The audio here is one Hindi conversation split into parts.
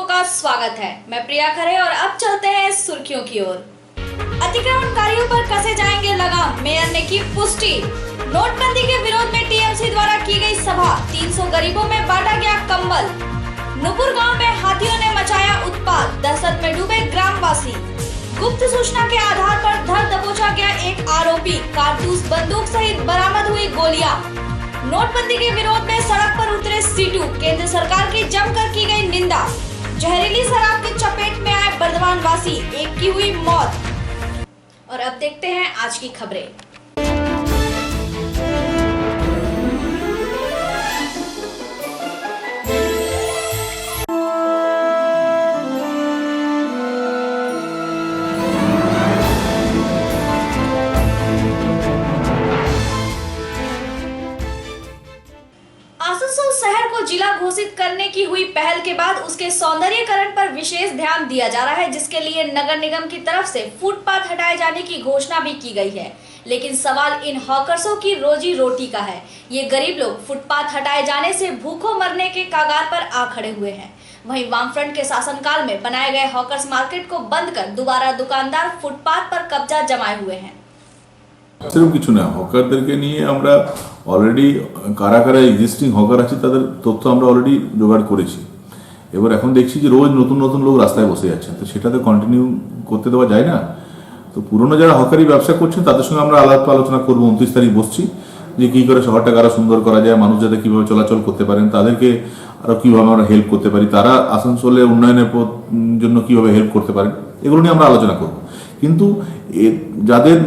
का स्वागत है। मैं प्रिया खरे और अब चलते हैं सुर्खियों की ओर। अतिक्रमणकारियों पर कसे जाएंगे लगाम, मेयर ने की पुष्टि। नोटबंदी के विरोध में टीएमसी द्वारा की गई सभा, 300 गरीबों में बांटा गया कंबल। नुपुर गांव में हाथियों ने मचाया उत्पात, दहशत में डूबे ग्रामवासी। गुप्त सूचना के आधार पर धर दबोचा गया एक आरोपी, कारतूस बंदूक सहित बरामद हुई गोलियां। नोटबंदी के विरोध में सड़क पर उतरे सीटू, केंद्र सरकार की जमकर की गई निंदा। जहरीली शराब की चपेट में आए बर्दवान वासी, एक की हुई मौत। और अब देखते हैं आज की खबरें। आसनसोल शहर को जिला घोषित करने की हुई पहल के बाद उसके सौंदर्यीकरण पर विशेष ध्यान दिया जा रहा है, जिसके लिए नगर निगम की तरफ से फुटपाथ हटाए जाने की घोषणा भी की गई है। लेकिन सवाल इन हॉकर्सों की रोजी रोटी का है। ये गरीब लोग फुटपाथ हटाए जाने से भूखों मरने के कगार पर आ खड़े हुए हैं। वहीं वामफ्रंट के शासनकाल में बनाए गए हॉकर्स मार्केट को बंद कर दोबारा दुकानदार फुटपाथ पर कब्जा जमाए हुए हैं। সেরকম কিছু না, হকারদেরকে নিয়ে আমরা অলরেডি কারা কারা এক্সিস্টিং হকার আছে তাদের তথ্য আমরা অলরেডি জোগাড় করেছি। এবার এখন দেখছি যে রোজ নতুন নতুন লোক রাস্তায় বসে যাচ্ছে, তো সেটাতে কন্টিনিউ করতে দেওয়া যায় না। তো পুরনো যারা হকারি ব্যবসা করছেন তাদের সঙ্গে আমরা আলাপ আলোচনা করবো। 29 তারিখ বসছি যে কী করে শহরটাকে আরও সুন্দর করা যায়, মানুষ যাতে কীভাবে চলাচল করতে পারেন, তাদেরকে আরও কীভাবে আমরা হেল্প করতে পারি, তারা আসানসোলে উন্নয়নের জন্য কীভাবে হেল্প করতে পারেন, এগুলো নিয়ে আমরা আলোচনা করব। কিন্তু যাদের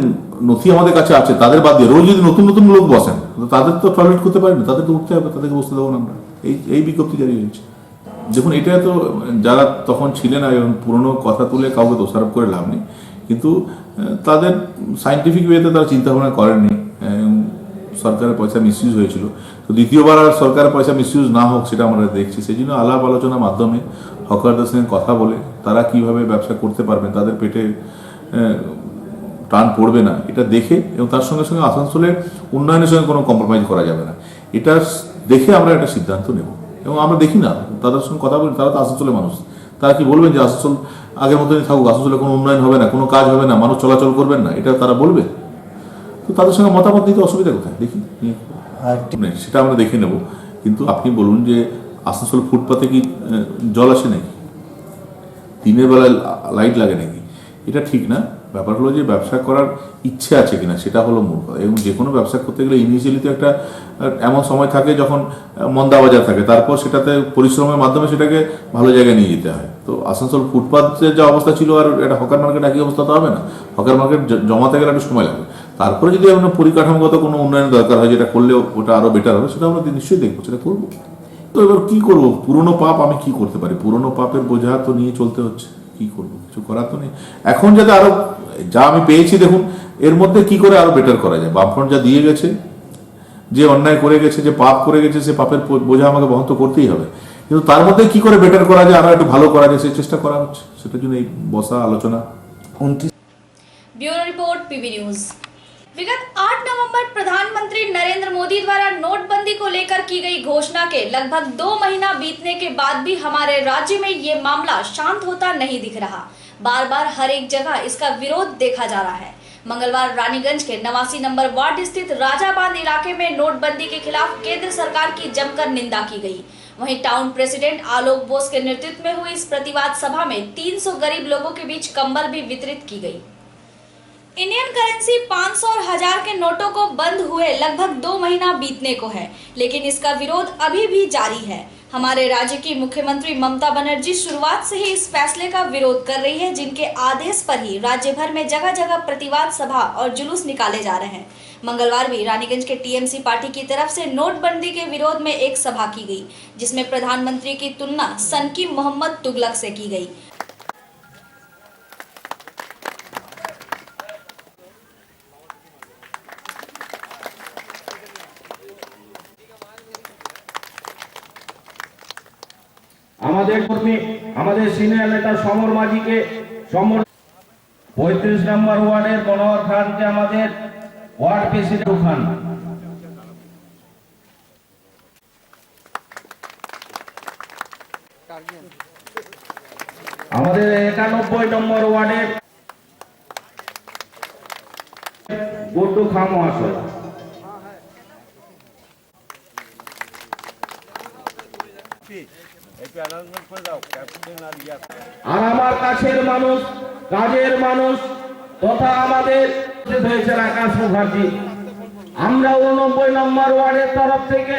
নথি আমাদের কাছে আছে তাদের বাদ দিয়ে রোজ যদি নতুন নতুন লোক বসেন তাদের তো টয়লেট করতে পারেন না, তাদেরকে উঠতে হবে, তাদেরকে বসতে দেবো না আমরা। এই বিজ্ঞপ্তি জারি হয়েছে। দেখুন, এটা তো যারা তখন ছিলেন এবং পুরনো কথা তুলে কাউকে দোষারোপ করে লাভ নেই, কিন্তু তাদের সাইন্টিফিক ওয়েতে তারা চিন্তাভাবনা করেননি। সরকারের পয়সা মিসইউজ হয়েছিল, তো দ্বিতীয়বার আর সরকারের পয়সা মিসইউজ না হোক সেটা আমরা দেখছি। সেই জন্য আলাপ আলোচনার মাধ্যমে হকারদের সঙ্গে কথা বলে তারা কিভাবে ব্যবসা করতে পারবেন, তাদের পেটে টান পড়বে না, এটা দেখে এবং তার সঙ্গে সঙ্গে আসানসোলের উন্নয়নের সঙ্গে কোনো কম্প্রোমাইজ করা যাবে না, এটা দেখে আমরা একটা সিদ্ধান্ত নেব। এবং আমরা দেখি না, তাদের সঙ্গে কথা বলি, তারা তো আসানসোলের মানুষ, তারা কি বলবেন যে আসানসোল আগের মতনই থাকুক, আসানসোলে কোনো উন্নয়ন হবে না, কোনো কাজ হবে না, মানুষ চলাচল করবেন না, এটা তারা বলবে? তো তাদের সঙ্গে মতামত নিতে অসুবিধা কোথায়? দেখি সেটা আমরা দেখে নেব। কিন্তু আপনি বলুন যে আসানসোল ফুটপাতে কি জল আসে নাকি, দিনের বেলায় লাইট লাগে নাকি? এটা ঠিক না। ব্যাপার হলো যে ব্যবসা করার ইচ্ছে আছে কিনা, সেটা হলো মূল কথা। এবং যে কোনো ব্যবসা করতে গেলে ইনিশিয়ালি তো একটা এমন সময় থাকে যখন মন্দা বাজার থাকে, তারপর সেটাতে পরিশ্রমের মাধ্যমে সেটাকে ভালো জায়গায় নিয়ে যেতে হয়। তো আসানসোল ফুটপাথের যে অবস্থা ছিল আর একটা হকার মার্কেট একই অবস্থা তো হবে না। হকার মার্কেট জমাতে গেলে একটু সময় লাগবে। তারপরে যদি আমরা পরিকাঠামোগত কোনো উন্নয়নের দরকার হয়, যেটা করলে ওটা আরও বেটার হবে, সেটা আমরা নিশ্চয়ই দেখবো, সেটা করবো। তো এবার কি করবো, পুরনো পাপ আমি কি করতে পারি? পুরনো পাপের বোঝা তো নিয়ে চলতে হচ্ছে, কি করবো, কিছু করার তো নেই। এখন যাতে আরো যা আমি পেয়েছি দেখুন, এর মধ্যে কি করে আরো বেটার করা যায়। বামফ্রন্ট যা দিয়ে গেছে, যে অন্যায় করে গেছে, যে পাপ করে গেছে, সে পাপের বোঝা আমাকে বহন তো করতেই হবে। কিন্তু তার মধ্যে কি করে বেটার করা যায়, আরো একটু ভালো করা যায়, সেই চেষ্টা করা হচ্ছে। সেটার জন্য এই বসা আলোচনা। Bureau report PB news. विगत 8 नवंबर प्रधानमंत्री नरेंद्र मोदी द्वारा नोटबंदी को लेकर की गई घोषणा के लगभग 2 महीना बीतने के बाद भी हमारे राज्य में ये मामला शांत होता नहीं दिख रहा। बार बार हर एक जगह इसका विरोध देखा जा रहा है। मंगलवार रानीगंज के 89 नंबर वार्ड स्थित राजाबांध इलाके में नोटबंदी के खिलाफ केंद्र सरकार की जमकर निंदा की गई। वहीं टाउन प्रेसिडेंट आलोक बोस के नेतृत्व में हुई इस प्रतिवाद सभा में 300 गरीब लोगों के बीच कंबल भी वितरित की गई। इंडियन करेंसी 500 और 1000 के नोटों को बंद हुए लगभग 2 महीना बीतने को है, लेकिन इसका विरोध अभी भी जारी है। हमारे राज्य की मुख्यमंत्री ममता बनर्जी शुरुआत से ही इस फैसले का विरोध कर रही है, जिनके आदेश पर ही राज्य भर में जगह जगह प्रतिवाद सभा और जुलूस निकाले जा रहे हैं। मंगलवार भी रानीगंज के टीएमसी पार्टी की तरफ से नोटबंदी के विरोध में एक सभा की गई, जिसमें प्रधानमंत्री की तुलना सनकी मोहम्मद तुगलक से की गई। আমাদের কর্মী, আমাদের সিনিয়র নেতা সমর মাঝিকে, 35 নম্বর ওয়ার্ডের মনোহর খানকে আমাদের ওয়ার্ড প্রেসিডেন্ট খান। আমাদের 91 নম্বর ওয়ার্ডের গুড্ডু খাঁ মহাশয়। আর আমার কাছের মানুষ, কাজের মানুষ তথা আমাদের হয়েছে আকাশ মুখার্জি। আমরা 89 নম্বর ওয়ার্ডের তরফ থেকে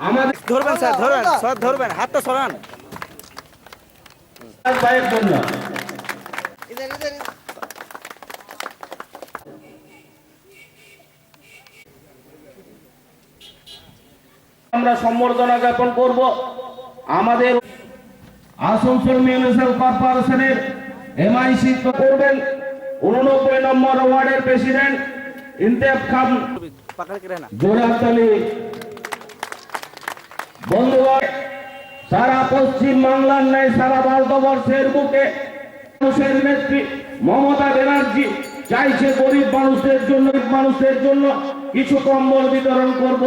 আমাদের ধরবেন স্যার, ধরবেন স্যার, ধরবেন, হাতটা সরান। ভাইয়ের জন্য আমরা সম্বর্ধনা জ্ঞাপন করব। আমাদের আসানসোল মিউনিসিপাল কর্পোরেশনের এমআইসি করবেন 89 নম্বর ওয়ার্ডের প্রেসিডেন্ট ইন্তেব খান জোরাতলি। বন্ধুগণ, সারা পশ্চিম বাংলার ন্যায় সারা ভারতবর্ষের বুকে মানুষের নেত্রী মমতা ব্যানার্জি চাইছে গরিব মানুষদের জন্য কিছু কম্বল বিতরণ করব।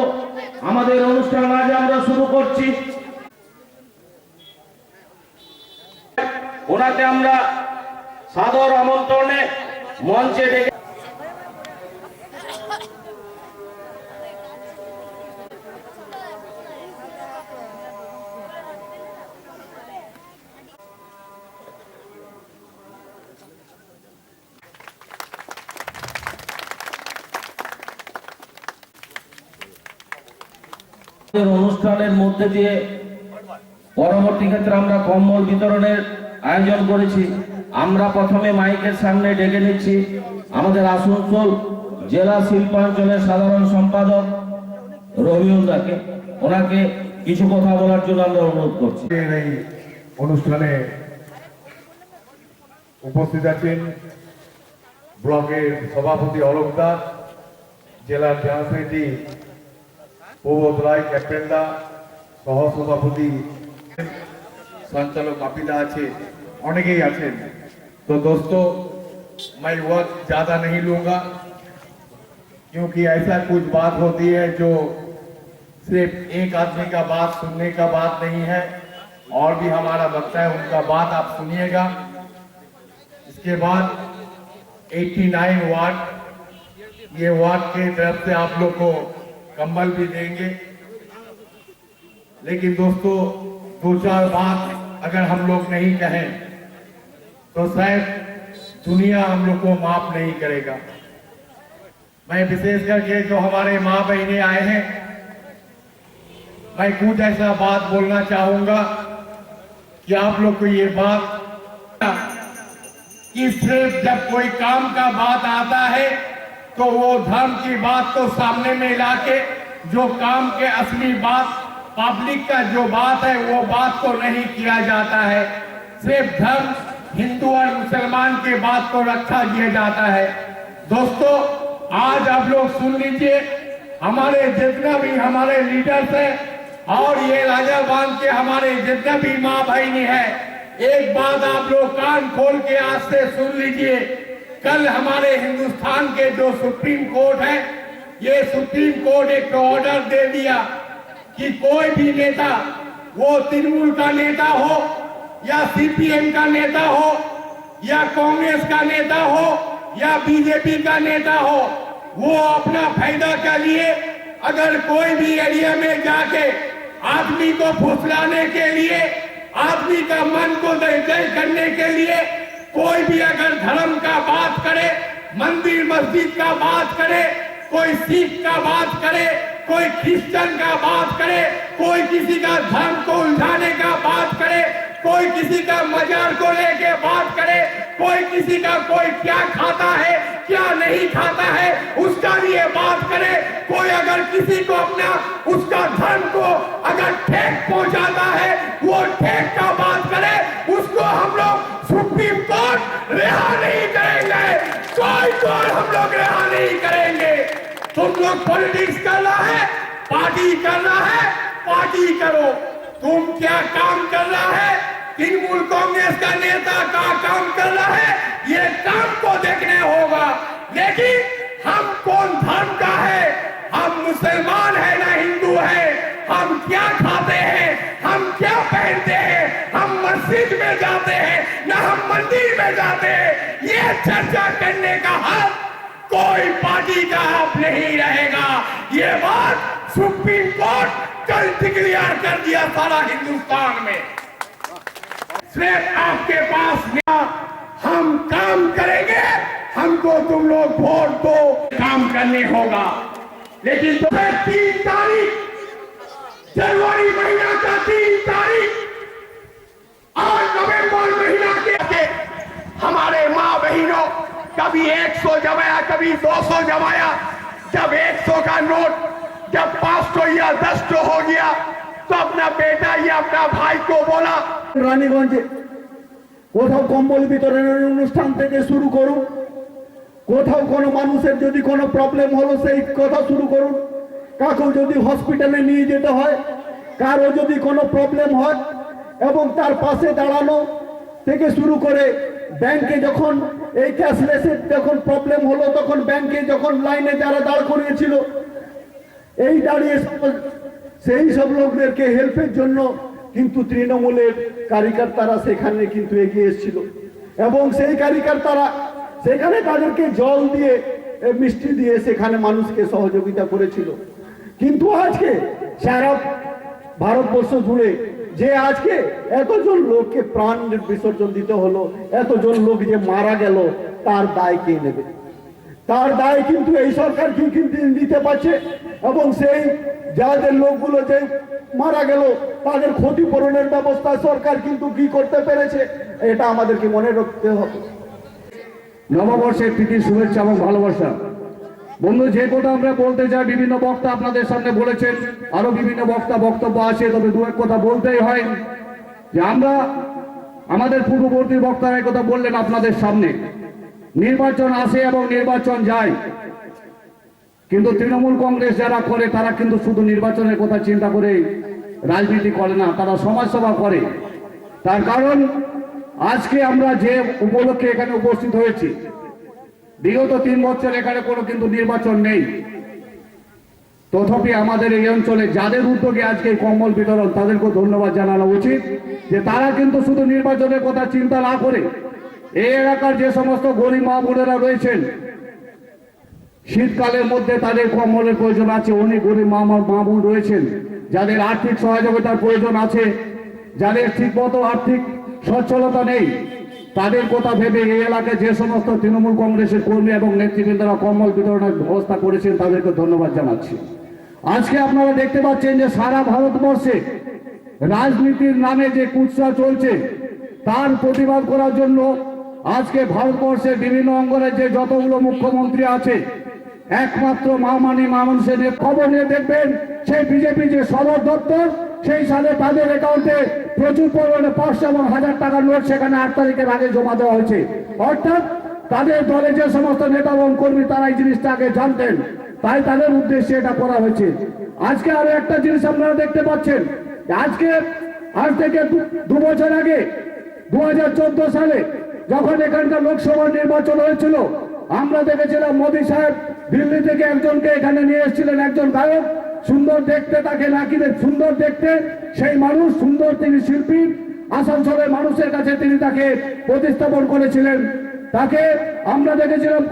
আমাদের অনুষ্ঠান আজ আমরা শুরু করছি। ওনাকে আমরা সাদর আমন্ত্রণে মঞ্চে ডেকে অনুষ্ঠানের মধ্যে দিয়ে পরবর্তী ক্ষেত্রে আমরা কম্বল বিতরণের আয়োজন করেছি। আমরা প্রথমে মাইকের সামনে ডেকে নিচ্ছি আমাদের আসানসোল জেলা শিল্পাঞ্চলের সাধারণ সম্পাদক রবিউল দাকে। ওনাকে কিছু কথা বলার জন্য আমরা অনুরোধ করছি। এই অনুষ্ঠানে উপস্থিত আছেন ব্লকের সভাপতি অলোক দাস, জেলার জেনারেল প্রবোধ রায় ক্যাপ্টেনদা, সহ সভাপতি संचालक कापिदा আছে, অনেকেই আছেন। तो दोस्तों, मैं वक्त ज्यादा नहीं लूंगा क्योंकि ऐसा कुछ बात होती है जो सिर्फ एक आदमी का बात सुनने का बात नहीं है, और भी हमारा वक्ता है उनका बात आप सुनिएगा। इसके बाद 89 वार्ड, ये वार्ड के तरफ से आप लोग को कंबल भी देंगे। लेकिन दोस्तों, दो चार बात अगर हम लोग नहीं कहें तो शायद दुनिया हम लोग को माफ नहीं करेगा। मैं विशेष करके जो हमारे माँ बहनें आए हैं, मैं कुछ ऐसा बात बोलना चाहूंगा कि आप लोग को ये बात कि सिर्फ जब कोई काम का बात आता है तो वो धर्म की बात को सामने में लाके जो काम के असली बात पब्लिक का जो बात है वो बात को नहीं किया जाता है। सिर्फ धर्म हिंदू और मुसलमान के बात को रखा किया जाता है। दोस्तों, आज आप लोग सुन लीजिए, हमारे जितना भी हमारे लीडर्स हैं और ये राजा बांध के हमारे जितना भी माँ बहनी है, एक बात आप लोग कान खोल के आज से सुन लीजिए। कल हमारे हिंदुस्तान के जो सुप्रीम कोर्ट है, ये सुप्रीम कोर्ट एक ऑर्डर दे दिया कि कोई भी नेता, वो तृणमूल का नेता हो या सीपीएम का नेता हो या कांग्रेस का नेता हो या बीजेपी का नेता हो, वो अपना फायदा के लिए अगर कोई भी एरिया में जाके आदमी को फुसलाने के लिए, आदमी का मन को दय करने के लिए कोई भी अगर धर्म का बात करे, मंदिर मस्जिद का बात करे, कोई सिख का बात करे, कोई क्रिश्चियन का बात करे, कोई किसी का धर्म को उलझाने का बात करे, कोई किसी का मजार को लेके बात करे, कोई किसी का कोई क्या खाता है क्या नहीं खाता है उसका लिए बात करे, कोई अगर किसी को अपना उसका धर्म को अगर ठेक पहुंचाता है वो ठेक का बात करे, उसको हम लोग सुप्रीम कोर्ट रिहा नहीं करेंगे, कोई कोर्ट हम लोग रिहा नहीं करेंगे। तुम लोग पॉलिटिक्स करना है, पार्टी करना है, पार्टी करो। तुम क्या काम कर रहा है, तृणमूल कांग्रेस का नेता का काम कर रहा है, ये काम को देखने होगा। लेकिन हम कौन धर्म का है, हम मुसलमान है ना हिंदू है, हम क्या खाते हैं, हम क्या पहनते हैं, हम मस्जिद में जाते हैं, न हम मंदिर में जाते हैं। ये चर्चा करने का हक कोई पार्टी का आप नहीं रहेगा। ये बात सुप्रीम कोर्ट कल डिक्लेयर कर दिया सारा हिंदुस्तान में। सिर्फ आपके पास हम काम करेंगे, हमको तुम लोग वोट दो, काम करने होगा। लेकिन तो 3 तारीख जनवरी महीना का 3 तारीख और नवंबर महीना के हमारे माँ बहनों कभी 100 जमाया, कभी 200 जमाया। जब 100 का नोट जब 500 या 10 हो गया तो अपना बेटा या अपना भाई को बोला রানীগঞ্জে কোথাও কম্বল বিতরণের অনুষ্ঠান থেকে শুরু করুন, কোথাও কোনো মানুষের যদি কোনো প্রবলেম হলো সেই কথা শুরু করুন, কাউকে যদি হসপিটালে নিয়ে যেতে হয়, কারো যদি কোনো প্রবলেম হয় এবং তার পাশে দাঁড়ানো থেকে শুরু করে ব্যাংকে যখন এই ক্যাশলেসের যখন প্রবলেম হলো তখন ব্যাংকে যখন লাইনে যারা দাঁড় করিয়েছিল এই দাঁড়িয়ে সেই সব লোকদেরকে হেল্পের জন্য কিন্তু তৃণমূলের কার্যকর্তারা সেখানে কিন্তু এগিয়ে এসেছিল এবং সেই কার্যকর্তারা সেখানে তাদেরকে জল দিয়ে মিষ্টি দিয়ে সেখানে মানুষকে সহযোগিতা করেছিল। কিন্তু আজকে সারা ভারতবর্ষ জুড়ে যে আজকে এতজন লোককে প্রাণ বিসর্জন দিতে হলো, এতজন লোক যে মারা গেল, তার দায় কে নেবে? তার দায় কিন্তু এই সরকার কি কিন্তু দিতে পারছে এবং সেই যাদের লোকগুলো যে মারা গেল তাদের ক্ষতিপূরণের ব্যবস্থা সরকার কিন্তু কি করতে পেরেছে, এটা আমাদেরকে মনে রাখতে হবে। নববর্ষের প্রীতি শুভেচ্ছা এবং ভালোবাসা। বন্ধু, যে কথা আমরা বলতে চাই বিভিন্ন বক্তা আপনাদের সামনে বলেছেন, আরো বিভিন্ন বক্তব্য আছে, তবে দু এক কথা বলতেই হয় যে আমরা আমাদের পূর্ববর্তী বক্তারা এই কথা বললেন আপনাদের সামনে, নির্বাচন আসে এবং নির্বাচন যায়, কিন্তু তৃণমূল কংগ্রেস যারা করে তারা কিন্তু শুধু নির্বাচনের কথা চিন্তা করে রাজনীতি করে না, তারা সমাজসেবা করে। তার কারণ আজকে আমরা যে উপলক্ষে এখানে উপস্থিত হয়েছি, বিগত 3 বছর এখানে কোনো কিন্তু নির্বাচন নেই, তথাপি আমাদের এই অঞ্চলে যাদের উদ্যোগে আজকে কম্বল বিতরণ তাদেরকে ধন্যবাদ জানানো উচিত যে তারা কিন্তু শুধু নির্বাচনের কথা চিন্তা না করে এই এলাকার যে সমস্ত গরিব মা বোনেরা রয়েছেন শীতকালের মধ্যে তাদের কম্বলের প্রয়োজন আছে, অনেক গরিব মা বোন রয়েছেন যাদের আর্থিক সহযোগিতার প্রয়োজন আছে, যাদের ঠিকমতো আর্থিক সচ্ছলতা নেই, তাদের কথা ভেবে এই এলাকায় যে সমস্ত তৃণমূল কংগ্রেসের কর্মী এবং নেতৃবৃন্দরা কম্বল বিতরণের ব্যবস্থা করেছেন তাদেরকে ধন্যবাদ জানাচ্ছি। আজকে আপনারা দেখতে পাচ্ছেন যে সারা ভারতবর্ষে রাজনীতির নামে যে কুৎসা চলছে তার প্রতিবাদ করার জন্য আজকে ভারতবর্ষের বিভিন্ন অঙ্গনের যে যতগুলো মুখ্যমন্ত্রী আছে একমাত্র মা মানুষের খবর নিয়ে দেখবেন সেই বিজেপি যে সদর দপ্তর সেই সালে তাদের অ্যাকাউন্টে প্রচুর পরিমাণে 500 এবং 1000 টাকার নোট সেখানে 8 তারিখের আগে জমা দেওয়া হয়েছে। অর্থাৎ তাদের দলে যে সমস্ত নেতা এবং কর্মী তারা এই জিনিসটা আগে জানতেন, তাই তাদের উদ্দেশ্যে এটা করা হয়েছে। আজকে আরো একটা জিনিস আপনারা দেখতে পাচ্ছেন, আজ থেকে 2 বছর আগে 2014 সালে যখন এখানকার লোকসভা নির্বাচন হয়েছিল আমরা দেখেছিলাম মোদী সাহেব দিল্লি থেকে একজনকে এখানে নিয়ে এসেছিলেন, একজন গায়ক, সুন্দর দেখতে, তাকে নাকি সুন্দর দেখতে সেই মানুষ, সুন্দর তিনি শিল্পী, আসানসোলের মানুষের কাছে তিনি তাকে প্রতিস্থাপন করেছিলেন। তাকে আমরা দেখেছিলাম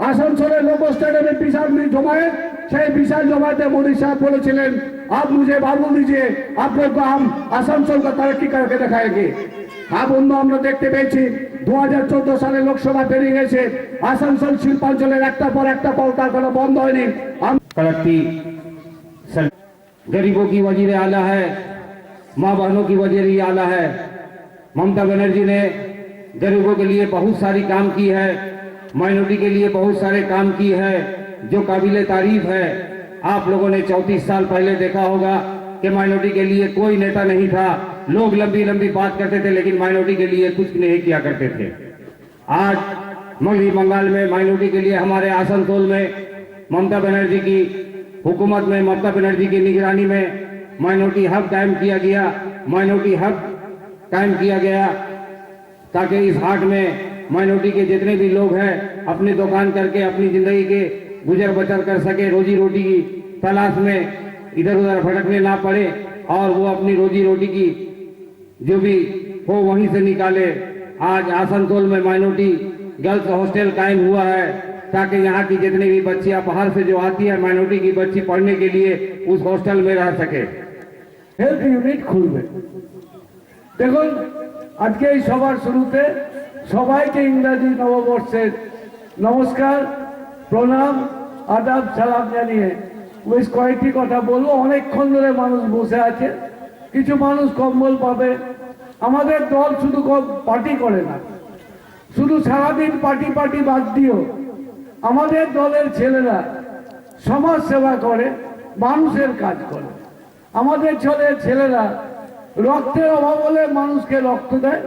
আসানসোলের লোক স্টেডিয়ামে বিশাল জমায়েত, সেই বিশাল জমায়েতে মোদী সাহেব বলেছিলেন আপ মুঝে বাবুল দিজিয়ে আপ লোগ को हम আসানসোল का तरक्की करके दिखाएंगे। হ্যাঁ বন্ধু, আমরা দেখতে পেয়েছি 2014 সালে লোকসভা পেরিয়ে গেছে, আসানসোল শিল্পাঞ্চলের একটার পর একটা কলকারখানা বন্ধ হয়নি। तरक्की गरीबों की वजीर आला है, माँ बहनों की वजीर आला है। ममता बनर्जी ने गरीबों के लिए बहुत सारी काम की है, माइनॉरिटी के लिए बहुत सारे काम की है जो काबिले तारीफ है। आप लोगों ने 34 साल पहले देखा होगा कि माइनॉरिटी के लिए कोई नेता नहीं था, लोग लंबी लंबी बात करते थे लेकिन माइनॉरिटी के लिए कुछ नहीं किया करते थे। आज मगही बंगाल में माइनॉरिटी के लिए हमारे आसनसोल में ममता बनर्जी की हुकूमत में, ममता बनर्जी की निगरानी में माइनॉरिटी हब कायम किया गया, माइनॉरिटी हब कायम किया गया ताकि इस हाट में माइनॉरिटी के जितने भी लोग हैं अपनी दुकान करके अपनी जिंदगी के गुजर बसर कर सके, रोजी रोटी की तलाश में इधर उधर भटकने ना पड़े और वो अपनी रोजी रोटी की जो भी वो वहीं से निकाले। आज आसनसोल में माइनॉरिटी गर्ल्स हॉस्टल कायम हुआ है ताकि यहाँ की जितनी भी बच्चियाँ बाहर से जो आती है माइनॉरिटी की बच्ची पढ़ने के लिए उस हॉस्टल में रह सके। হেলথ ইউনিট খুলবে। দেখুন আজকে এই সবার শুরুতে সবাইকে ইংরাজি নববর্ষের নমস্কার, প্রণাম, আদাব, সালাম জানিয়ে বেশ কয়েকটি কথা বলবো। অনেকক্ষণ ধরে মানুষ বসে আছে, কিছু মানুষ কম্বল পাবে। আমাদের দল শুধু পার্টি করে না, শুধু সারাদিন পার্টি বাদ দিও আমাদের দলের ছেলেরা সমাজ সেবা করে, মানুষের কাজ করে। আমাদের ছেলেরা রক্তের অভাব হলে মানুষকে রক্ত দেয়।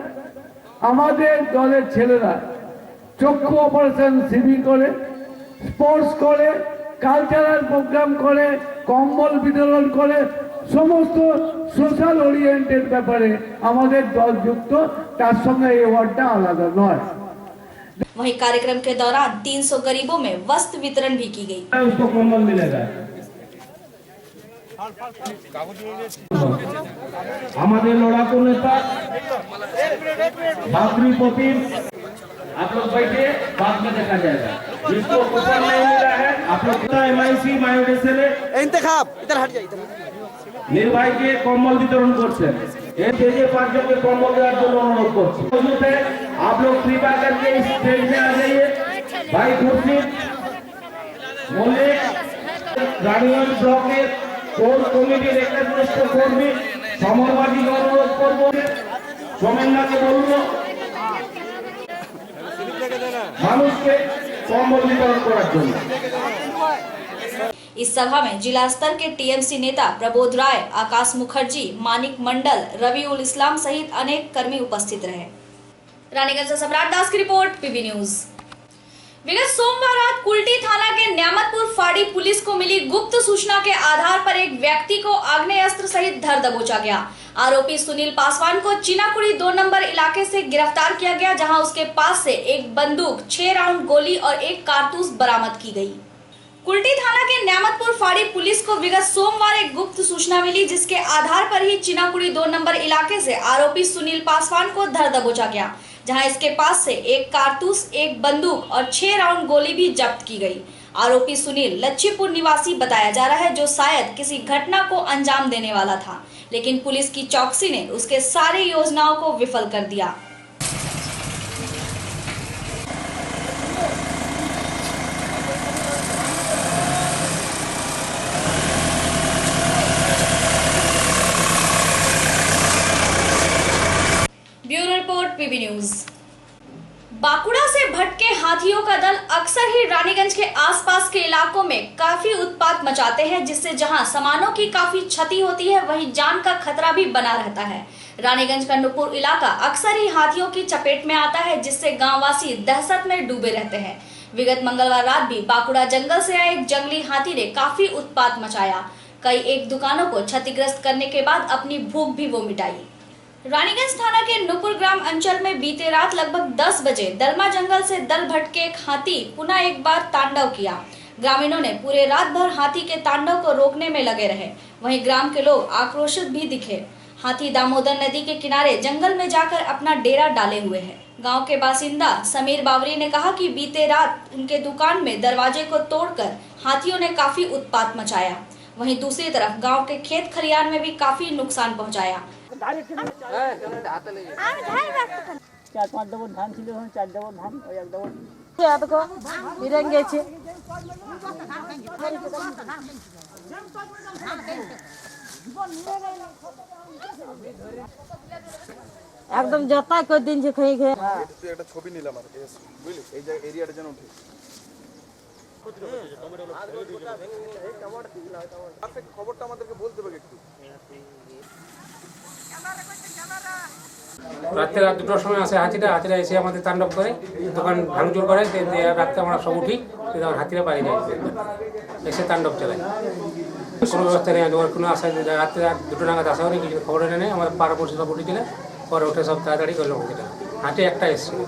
আমাদের দলের ছেলেরা চক্ষু অপারেশন শিবির করে, স্পোর্টস করে, কালচারাল প্রোগ্রাম করে, কম্বল বিতরণ করে, সমস্ত সোশ্যাল ওরিয়েন্টেড ব্যাপারে আমাদের দল যুক্ত। তার সঙ্গে এই ওয়ার্ডটা আলাদা নয়। वहीं कार्यक्रम के दौरान 300 गरीबों में वस्त्र वितरण भी की गई। उसको कम्बल मिलेगा। हमारे लड़ाकू नेता बाबरी प्रतिम, आप लोग बैठे, बाद में देखा जाएगा। जिसको कूपन नहीं मिला है आप लोग MIC माइनॉरिटी से इंतखाब इधर हट जाइए। নির্বাহীকে কম্বল বিতরণ করছেন। এই যে 5 জনকে কম্বল দেওয়ার জন্য অনুরোধ করছি। आप लोग कृपा करके इस स्टेज में आ जाइए। भाई खुर्शीद मल्लिक রানীগঞ্জ ব্লকের কোর কমিটির একনিষ্ঠ কর্মী সমরবাদীকে অনুরোধ করব, সোমেনদাকে বলবো মানুষকে কম্বল বিতরণ করার জন্য। इस सभा में जिला स्तर के टीएमसी नेता प्रबोध राय, आकाश मुखर्जी, मानिक मंडल, रवि उल इस्लाम सहित अनेक कर्मी उपस्थित रहे। रानीगंज से सम्राट दास की रिपोर्ट, पीबी न्यूज। विगत सोमवार रात कुल्टी थाना के न्यामतपुर फाड़ी पुलिस को मिली गुप्त सूचना के आधार पर एक व्यक्ति को आग्नेय अस्त्र सहित धर दबोचा गया। आरोपी सुनील पासवान को चिनाकुड़ी 2 नंबर इलाके से गिरफ्तार किया गया, जहां उसके पास से एक बंदूक, 6 राउंड गोली और एक कारतूस बरामद की गई। कुल्टी थाना के न्यामतपुर फाड़ी पुलिस को विगत सोमवार एक गुप्त सूचना मिली, जिसके आधार पर ही चिनाकुड़ी 2 नंबर इलाके से आरोपी सुनील पासवान को धर दबोचा गया, जहां इसके पास से एक कारतूस, एक बंदूक और 6 राउंड गोली भी जब्त की गई। आरोपी सुनील लच्छीपुर निवासी बताया जा रहा है, जो शायद किसी घटना को अंजाम देने वाला था, लेकिन पुलिस की चौकसी ने उसके सारे योजनाओं को विफल कर दिया। Bureau report, PB news. Bankura से भटके हाथियों का दल अक्सर ही रानीगंज के आसपास के इलाकों में काफी उत्पात मचाते हैं, जिससे जहां सामानों की काफी क्षति होती है, वहीं जान का खतरा भी बना रहता है। रानीगंज का नुपुर इलाका अक्सर ही हाथियों की चपेट में आता है, जिससे गांववासी दहशत में डूबे रहते हैं। विगत मंगलवार रात भी बांकुड़ा जंगल से आए एक जंगली हाथी ने काफी उत्पात मचाया। कई एक दुकानों को क्षतिग्रस्त करने के बाद अपनी भूख भी वो मिटाई। रानीगंज थाना के नुपुर ग्राम अंचल में बीते रात लगभग 10 बजे दलमा जंगल से दल भटके एक हाथी पुनः एक बार तांडव किया। ग्रामीणों ने पूरे रात भर हाथी के तांडव को रोकने में लगे रहे। वहीं ग्राम के लोग आक्रोशित भी दिखे। हाथी दामोदर नदी के किनारे जंगल में जाकर अपना डेरा डाले हुए है। गांव के बासिंदा समीर बावरी ने कहा कि बीते रात उनके दुकान में दरवाजे को तोड़कर हाथियों ने काफी उत्पात मचाया। वहीं दूसरी तरफ गांव के खेत खलियान में भी काफी नुकसान पहुंचाया। 4-5 डबल धान ছিল, 4 डबल धान और 1 डबल এতকো বিরং গেছে। একদম জতা কই দিন যে খেয়ে খেয়ে তুই একটা ছবি নিলাম আর বুঝলি এই যে এরিয়াটা যেন উঠে খবরটা আমাদেরকে বলতে হবে একটু। রাত্রে 2টার সময় আসে হাতিরা এসে আমাদের তাণ্ডব করে, দোকান ভাঙচুর করে। রাত্রে আমরা সব উঠি, হাতিরা বাড়ি যায়, এসে তাণ্ডব চালায়। কোনো ব্যবস্থা নেই, কোনো আসা রাত্রে 2টা নাগাদ আসা হয়নি, কিছু খবর নেই। আমার পাড়া পড়শি সব উঠেছিলেন, পরে উঠে সব তাড়াতাড়ি করলো। হাতি একটা এসেছিল।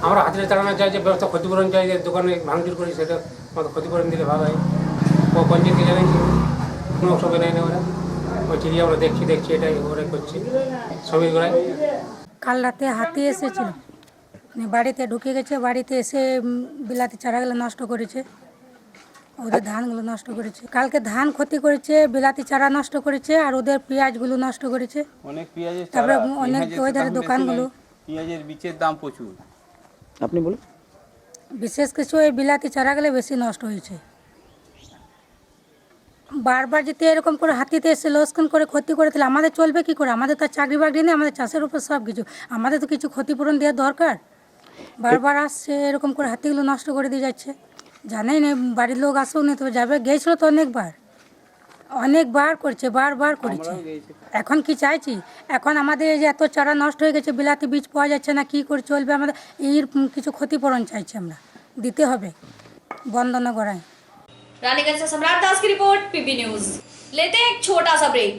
আমরা হাতিরা চালানো চাই, যে ব্যবস্থা ক্ষতিপূরণ চাই, যে দোকানে ভাঙচুর করি সেটা আমাদের ক্ষতিপূরণ দিলে ভালো হয়। পঞ্চায়েতকে জানাইছি, কোনো অসুবিধা নেই। ওরা ওই চিড়িয়া আমরা দেখছি এটাই ওরা করছে সমীর গোড়ায়। কাল রাতে হাতি এসেছিল, বাড়িতে ঢুকে গেছে, বাড়িতে এসে বিলাতি চারাগুলো নষ্ট করেছে, ওদের ধানগুলো নষ্ট করেছে। কালকে ধান ক্ষতি করেছে, বিলাতি চারা নষ্ট করেছে, আর ওদের পেঁয়াজগুলো নষ্ট করেছে। অনেক পেঁয়াজের তারপরে চারা, অনেক পেঁয়াজের ওই ধারে দাম দোকানগুলো, বেশি নয়, পেঁয়াজের বীজের দাম প্রচুর। আপনি বলুন। বিশেষ কিছু এই বিলাতি চারাগুলো বেশি নষ্ট হয়েছে। বারবার যদি এরকম করে হাতিতে এসে লোকসান করে ক্ষতি করে, তাহলে আমাদের চলবে কি করে? আমাদের তো আর চাকরি বাকরি নেই, আমাদের চাষের উপর সব কিছু, আমাদের তো কিছু ক্ষতিপূরণ দেওয়া দরকার। বারবার আসছে এরকম করে হাতিগুলো নষ্ট করে দিয়ে যাচ্ছে, জানেই না বাড়ির লোক আসেও না, তবে যাবে গিয়েছিল তো অনেকবার করছে, বারবার করেছে। এখন কি চাইছি, এখন আমাদের এই যে এত চারা নষ্ট হয়ে গেছে, বিলাতি বীজ পাওয়া যাচ্ছে না, কি করে চলবে? আমাদের এর কিছু ক্ষতিপূরণ চাইছি, আমরা দিতে হবে বন্দনা করায়। रानीगंज से सम्राट दास की रिपोर्ट, पीपी न्यूज। लेते हैं एक छोटा सा break.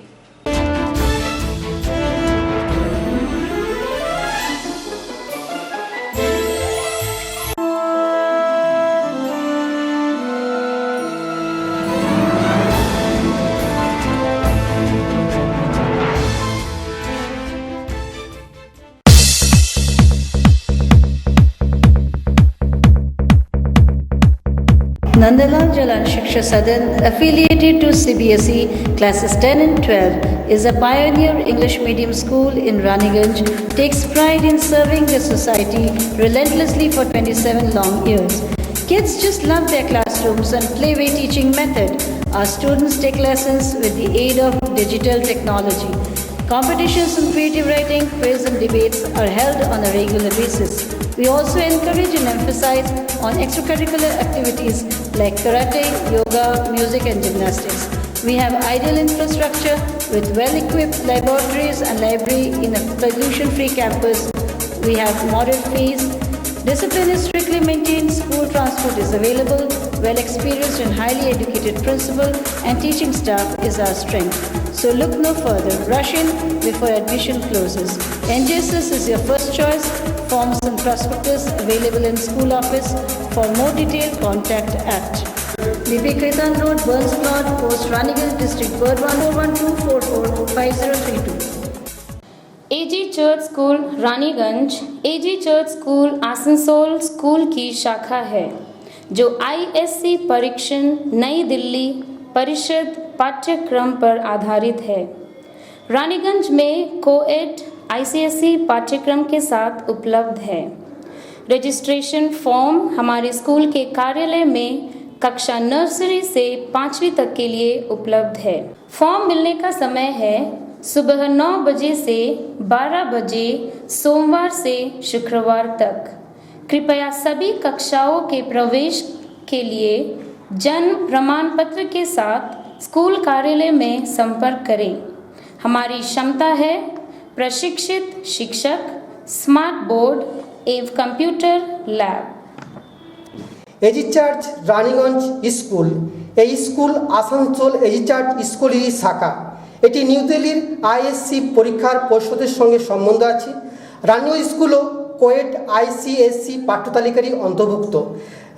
Nandalal Jalan Shiksha Sadan, affiliated to CBSE classes 10 and 12, is a pioneer English medium school in Raniganj, takes pride in serving the society relentlessly for 27 long years. Kids just love their classrooms and playway teaching method. Our students take lessons with the aid of digital technology. Competitions in creative writing, quiz and debates are held on a regular basis. We also encourage and emphasize on extracurricular activities like karate, yoga, music and gymnastics. We have ideal infrastructure with well-equipped laboratories and library in a pollution-free campus. We have moderate fees. Discipline is strictly maintained, school transport is available, well-experienced and highly educated principal and teaching staff is our strength. So look no further, rush in before admission closes. NJSS is your first choice. Forms and prospectus available in school office. For more detail, contact at BP Kretan Road, Burns Plot, Post Raniganj, District Burdwan 41244532. AG church school Raniganj AG church school Asansol school की शाखा है, जो ISC परीक्षण नई दिल्ली परिषद पाठ्यक्रम पर आधारित है। रानीगंज में कोएड ICSE पाठ्यक्रम के साथ उपलब्ध है। रजिस्ट्रेशन फॉर्म हमारे स्कूल के कार्यालय में कक्षा नर्सरी से 5वीं तक के लिए उपलब्ध है। फॉर्म मिलने का समय है सुबह 9 बजे से 12 बजे सोमवार से शुक्रवार तक। कृपया सभी कक्षाओं के प्रवेश के लिए जन्म प्रमाण पत्र के साथ स्कूल कार्यालय में संपर्क करें। हमारी क्षमता है प्रशिक्षित शिक्षक, स्मार्ट बोर्ड एवं computer lab. AG church Raniganj school এই স্কুল আসানসোল এজি চার্চ স্কুলেরই শাখা। এটি নিউ দিল্লির ISC পরীক্ষার পরিষদের সঙ্গে সম্বন্ধ আছে। রানীগঞ্জ স্কুলও কোয়েড ICSE পাঠ্যতালিকারই অন্তর্ভুক্ত।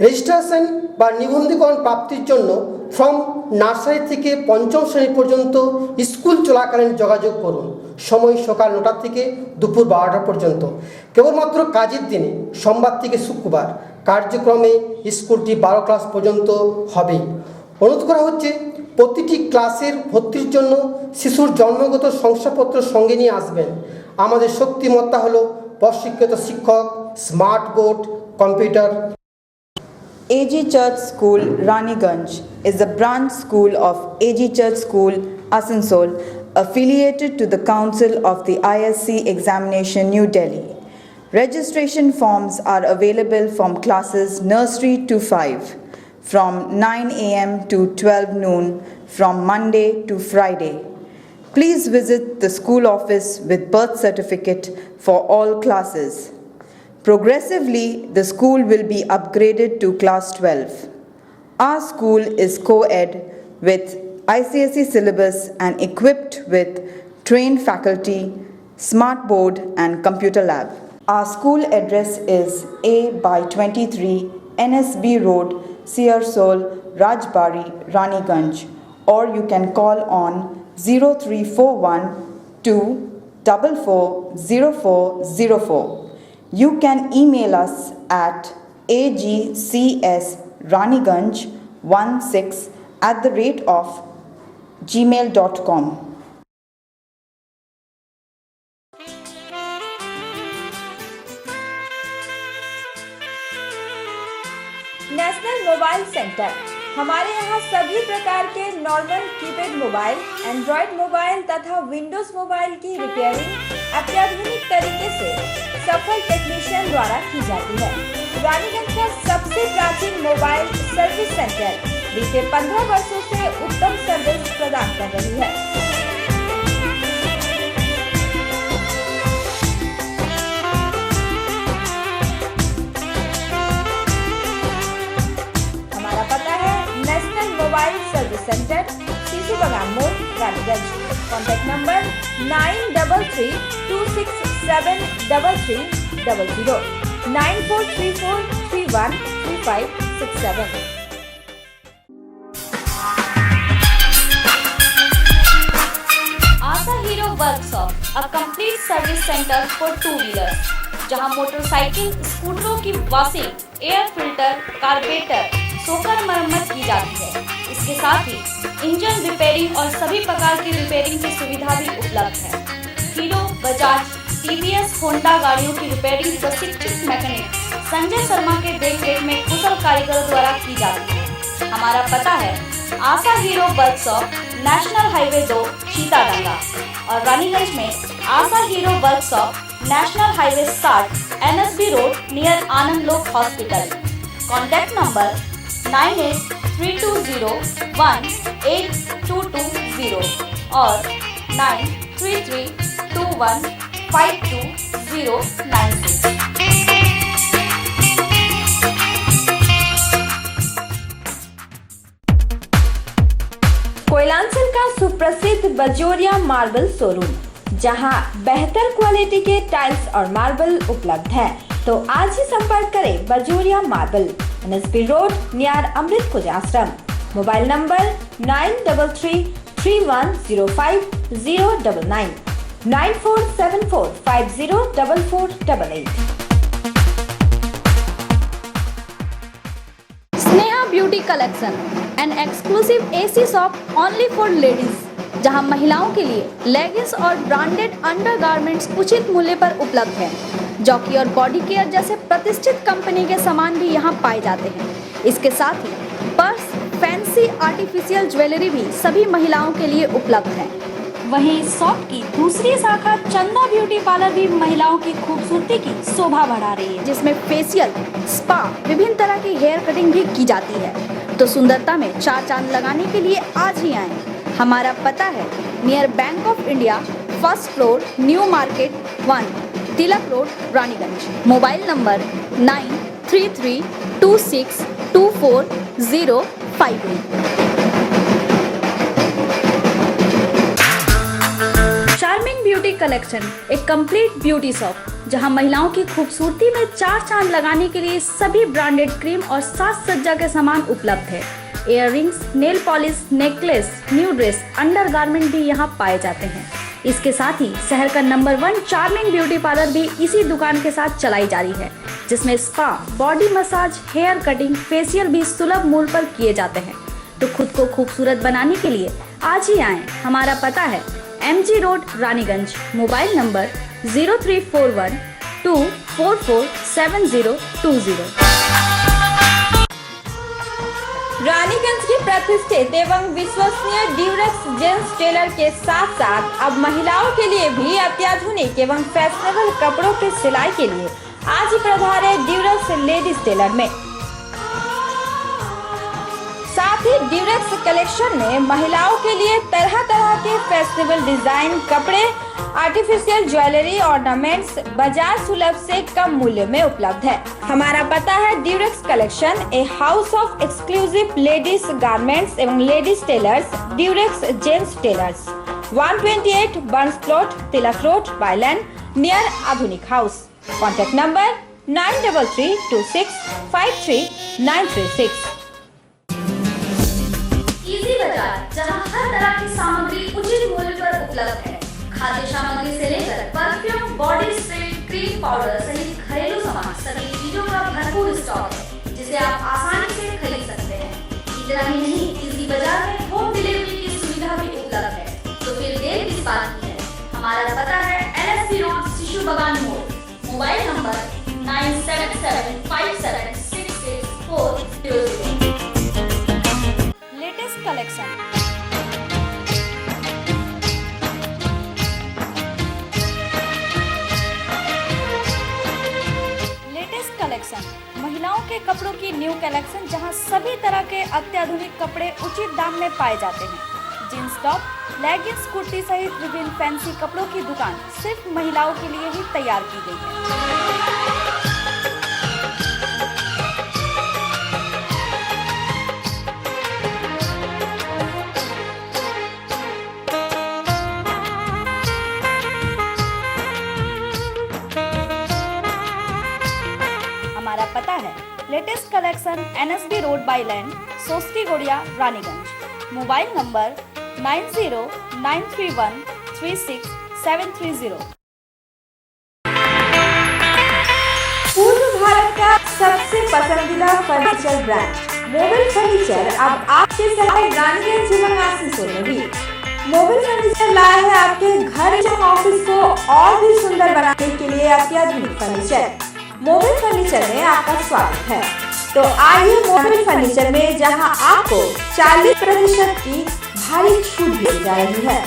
রেজিস্ট্রেশন বা নিবন্ধীকরণ প্রাপ্তির জন্য ফ্রম নার্সারি থেকে 5ম শ্রেণী পর্যন্ত স্কুল চলাকালীন যোগাযোগ করুন। সময় সকাল 9টা থেকে দুপুর 12টা পর্যন্ত। কেবলমাত্র কাজের দিনে সোমবার থেকে শুক্রবার কার্যক্রমে স্কুলটি 12 ক্লাস পর্যন্ত হবে। অনুরোধ করা হচ্ছে প্রতিটি ক্লাসের ভর্তির জন্য শিশুর জন্মগত শংসাপত্র সঙ্গে নিয়ে আসবেন। আমাদের শক্তিমত্তা হলো প্রশিক্ষিত শিক্ষক, smart board, computer. AG Church School Raniganj is a branch school of AG Church School Asansol, affiliated to the Council of the ISC Examination New Delhi. Registration forms are available from classes nursery to 5 from 9 a.m. to 12 noon from Monday to Friday. Please visit the school office with birth certificate for all classes. Progressively, the school will be upgraded to class 12. Our school is co-ed with ICSE syllabus and equipped with trained faculty, smart board and computer lab. Our school address is A/23 NSB Road, Siarsol, Rajbari, Raniganj, or you can call on 0341 2440404. You can email us at agcsraniganj16@gmail.com. National mobile centre. हमारे यहाँ सभी प्रकार के normal keypad mobile, Android mobile तथा विंडोज मोबाइल की रिपेयरिंग अत्याधुनिक तरीके से सफल टेक्नीशियन द्वारा की जाती है। रानीगंज का सबसे प्राचीन मोबाइल सर्विस सेंटर बीते 15 वर्षों से उत्तम सर्विस प्रदान कर रही है। हमारा पता है national mobile service centre, CC बगान मोड़, Raniganj. Contact number 9327367300 9434313567। Asha Hero workshop, a complete service centre for two wheelers, जहां मोटरसाइकिल, स्कूटरों की washing, air filter, carburettor, shocker मरम्मत की जाती है। इसके साथ ही इंजन रिपेयरिंग और सभी प्रकार की रिपेयरिंग की सुविधा भी उपलब्ध है। हीरो, बजाज, टीवीएस, होंडा गाड़ियों की रिपेयरिंग प्रशिक्षित मैकेनिक संजय शर्मा के देखरेख में कुशल कारीगरों द्वारा की जाती है। हमारा पता है Asha Hero workshop, national highway 2, Sitadanga, और रानीगंज में Asha Hero workshop, national highway 60, NSB road, near Anand Lok hospital. Contact number 9832018220 और 9332152096। कोयलांचल का सुप्रसिद्ध बजोरिया मार्बल शोरूम, जहां बेहतर क्वालिटी के टाइल्स और मार्बल उपलब्ध है, तो आज ही संपर्क करें Bajoria marble, NSB road, near Amrit Kunj Ashram. Mobile number 9331050099 9474504488। Sneha beauty collection, an exclusive AC shop only for ladies, जहां महिलाओं के लिए लेगिंग्स और ब्रांडेड अंडरगारमेंट्स उचित मूल्य पर उपलब्ध है। जॉकी और बॉडी केयर जैसे प्रतिष्ठित कंपनी के सामान भी यहाँ पाए जाते हैं। इसके साथ ही पर्स, फैंसी आर्टिफिशियल ज्वेलरी भी सभी महिलाओं के लिए उपलब्ध है। वहीं शॉप की दूसरी शाखा चंदा ब्यूटी पार्लर भी महिलाओं की खूबसूरती की शोभा बढ़ा रही है, जिसमें फेशियल, स्पा, विभिन्न तरह की हेयर कटिंग भी की जाती है। तो सुंदरता में 4 चांद लगाने के लिए आज ही आएं। हमारा पता है near bank of India, first floor, new market 1, Tilak road, Raniganj. Mobile number 9332624058। Charming beauty collection, एक कंप्लीट ब्यूटी शॉप, जहां महिलाओं की खूबसूरती में 4 चांद लगाने के लिए सभी ब्रांडेड क्रीम और साज सज्जा के सामान उपलब्ध है। Earrings, nail polish, necklace, new dress, undergarment भी यहाँ पाए जाते हैं। इसके साथ ही शहर का नंबर 1 चार्मिंग ब्यूटी पार्लर भी इसी दुकान के साथ चलाई जा रही है, जिसमें spa, body massage, hair cutting, facial भी सुलभ मूल्य पर किए जाते हैं। तो खुद को खूबसूरत बनाने के लिए आज ही आएं। हमारा पता है MG road, Raniganj. Mobile number 034124472020। Raniganj की प्रतिष्ठित एवं विश्वसनीय ड्यूरेक्स जेंट्स टेलर के साथ साथ अब महिलाओं के लिए भी अत्याधुनिक एवं फैशनेबल कपड़ों के सिलाई के लिए आज ही पधारे ड्यूरेक्स लेडीज टेलर में। साथ ही ड्यूरेक्स कलेक्शन में महिलाओं के लिए तरह तरह के फैशनेबल डिजाइन कपड़े, आर्टिफिशियल ज्वेलरी, ऑर्नामेंट्स बाजार सुलभ से कम मूल्य में उपलब्ध है। हमारा पता है Durex collection, a house of exclusive ladies garments एवं ladies tailors, Durex gents tailors, 128 Burns plot, Tilak road, bylane, near Adhunik house. Contact number 9332653936। Easy Bazaar, जहां हर तरह की सामग्री उचित उपलब्ध है। खाद्य सामग्री से लेकर perfume, body spray, cream powder सहित घरेलू सामान सभी चीजों का भरपूर स्टॉक है, जिसे आप आसानी से खरीद सकते हैं। इतना ही नहीं, इसी बाजार में होम डिलीवरी की सुविधा भी उपलब्ध है। तो फिर देर किस बात की है? हमारा पता है LSP रोड, शिशु बगान मोड़। Mobile number 9775766400। Latest collection. Latest collection महिलाओं के कपड़ों की न्यू कलेक्शन, जहां सभी तरह के अत्याधुनिक कपड़े उचित दाम में पाए जाते हैं। जींस टॉप, लेगिंग्स, कुर्ती सहित विभिन्न फैंसी कपड़ों की दुकान सिर्फ महिलाओं के लिए ही तैयार की गई है। हमारा पता है latest collection NSB road bylane, Sosti Goria, Raniganj. Mobile number 9093136730। पूर्व भारत का सबसे पसंदीदा फर्नीचर ब्रांड मोबिल फर्नीचर अब आपके शहर रानीगंज एवं आसनसोल में भी। मोबिल फर्नीचर लाया है आपके घर एवं ऑफिस को और भी सुंदर बनाने के लिए अत्याधुनिक फर्नीचर। मोबिल फर्नीचर में आपका स्वागत है। तो आइए मोबिल फर्नीचर में, जहां आपको 40% की भारी छूट दी जा रही है।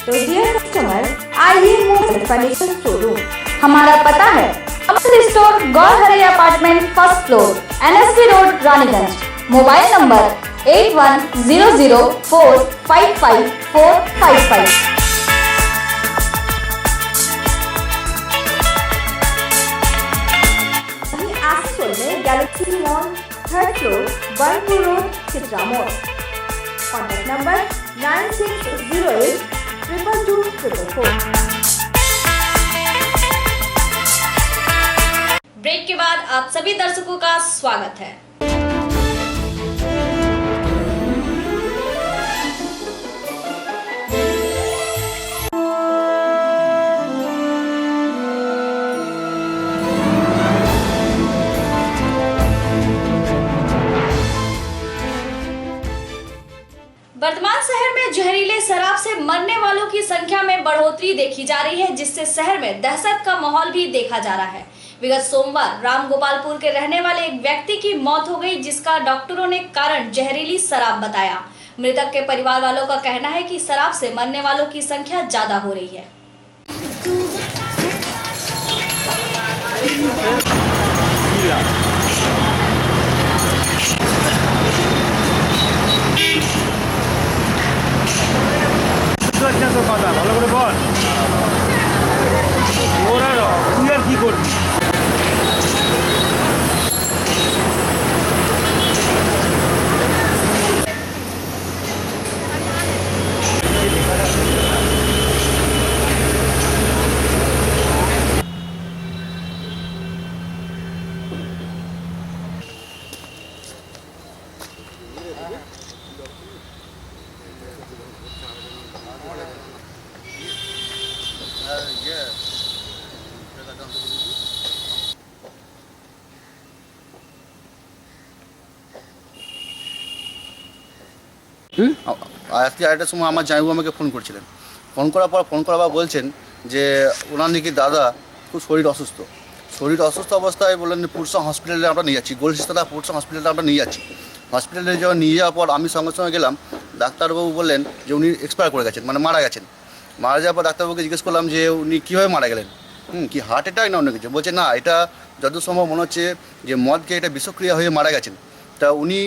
तो डियर कस्टमर, आइए मोबिल फर्नीचर शोरूम। हमारा पता है Amar store, Gourhare apartment, first floor, NSB road, Raniganj. Mobile number 8100455455। Galaxy mall, 3rd floor, Banpur road, Chitra Mor. Contact number 9608222244। Break के बाद आप सभी दर्शकों का स्वागत है। वर्तमान शहर में जहरीले शराब से मरने वालों की संख्या में बढ़ोतरी देखी जा रही है, जिससे शहर में दहशत का माहौल भी देखा जा रहा है। विगत सोमवार रामगोपालपुर के रहने वाले एक व्यक्ति की मौत हो गई, जिसका डॉक्टरों ने कारण जहरीली शराब बताया। मृतक के परिवार वालों का कहना है कि शराब से मरने वालों की संख्या ज्यादा हो रही है। কথা ভালো করে বল, ওরা তুই আর কি করবি? আজকে আরেকটার সময় আমার জামাইবাবু আমাকে ফোন করছিলেন। ফোন করার পর বলছেন যে ওনার নাকি দাদা খুব শরীর অসুস্থ অবস্থায় বললেন পুরসং হসপিটালে আমরা নিয়ে যাচ্ছি, গোলসিস্তারা পুরসং হসপিটালে আমরা নিয়ে যাচ্ছি। হসপিটালে যখন নিয়ে যাওয়ার পর আমি সঙ্গে সঙ্গে গেলাম। ডাক্তারবাবু বললেন যে উনি এক্সপায়ার করে গেছেন, মানে মারা গেছেন। মারা যাওয়ার পর ডাক্তারবাবুকে জিজ্ঞেস করলাম যে উনি কীভাবে মারা গেলেন, কি হার্ট অ্যাটাক না অন্য কিছু? বলছে না, এটা যত সম্ভব মনে হচ্ছে যে মদ খেয়ে এটা বিষক্রিয়া হয়ে মারা গেছেন। তা উনি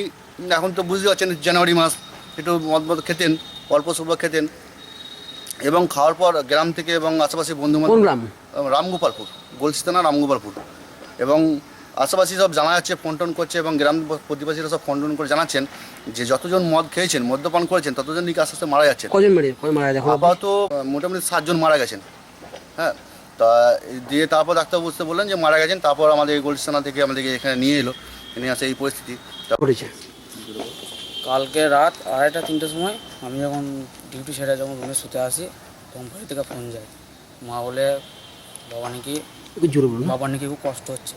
এখন তো বুঝতে পারছেন জানুয়ারি মাস, একটু মদ খেতেন, অল্প স্বল্প খেতেন, এবং খাওয়ার পর গ্রাম থেকে এবং আশেপাশে বন্ধুবান্ধব, রামগোপালপুর, গোলসিস্তানা রামগোপালপুর, এবং আশেপাশে সব জানা যাচ্ছে, ফোন টোন করছে, এবং গ্রাম প্রতিবাসীরা সব ফোন টোন করে জানাচ্ছেন যে যতজন মদ খেয়েছেন, মদ্যপান করেছেন, ততজন নাকি আস্তে আস্তে মারা যাচ্ছেন। আপাতত মোটামুটি 7 জন মারা গেছেন। হ্যাঁ, তা দিয়ে তারপর ডাক্তার বুঝতে বললেন যে মারা গেছেন। তারপর আমাদের গোলসিস্তানা থেকে আমাদেরকে এখানে নিয়ে এলো, নিয়ে আসে এই পরিস্থিতি। কালকে রাত 2:30-3টের সময় আমি যখন ডিউটি সেরে যখন রুমে শুতে আসি, কোম্পানি থেকে ফোন যায়, মা বলে বাবা নাকি খুব কষ্ট হচ্ছে।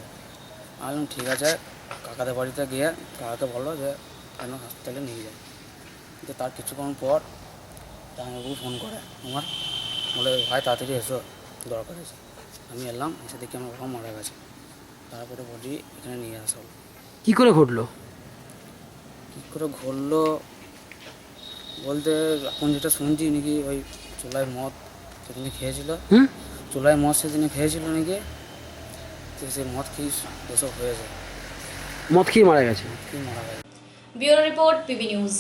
আমি বললাম ঠিক আছে, কাকাদের বাড়িতে গিয়ে কাকাকে বললো যে কেন হাসপাতালে নিয়ে যায়। কিন্তু তার কিছুক্ষণ পর ডাক্তারবাবু ফোন করে আমার, বলে ভাই তাড়াতাড়ি এসো, দরকার আছে। আমি এলাম, এসে দেখি আমার বাবা মারা গেছে। তারপরে বলি এখানে নিয়ে আসা হলো। কী করে ঘটলো? কী করে ঘটলো বলতে এখন যেটা শুনছি নাকি ওই চুলায় মদ সেদিনে খেয়েছিল, চুলায় মদ সেদিনে খেয়েছিল নাকি, তো সেই মদ খেয়ে এসব হয়ে যায়। মদ খেয়ে মারা গেছে। Bureau report PB news.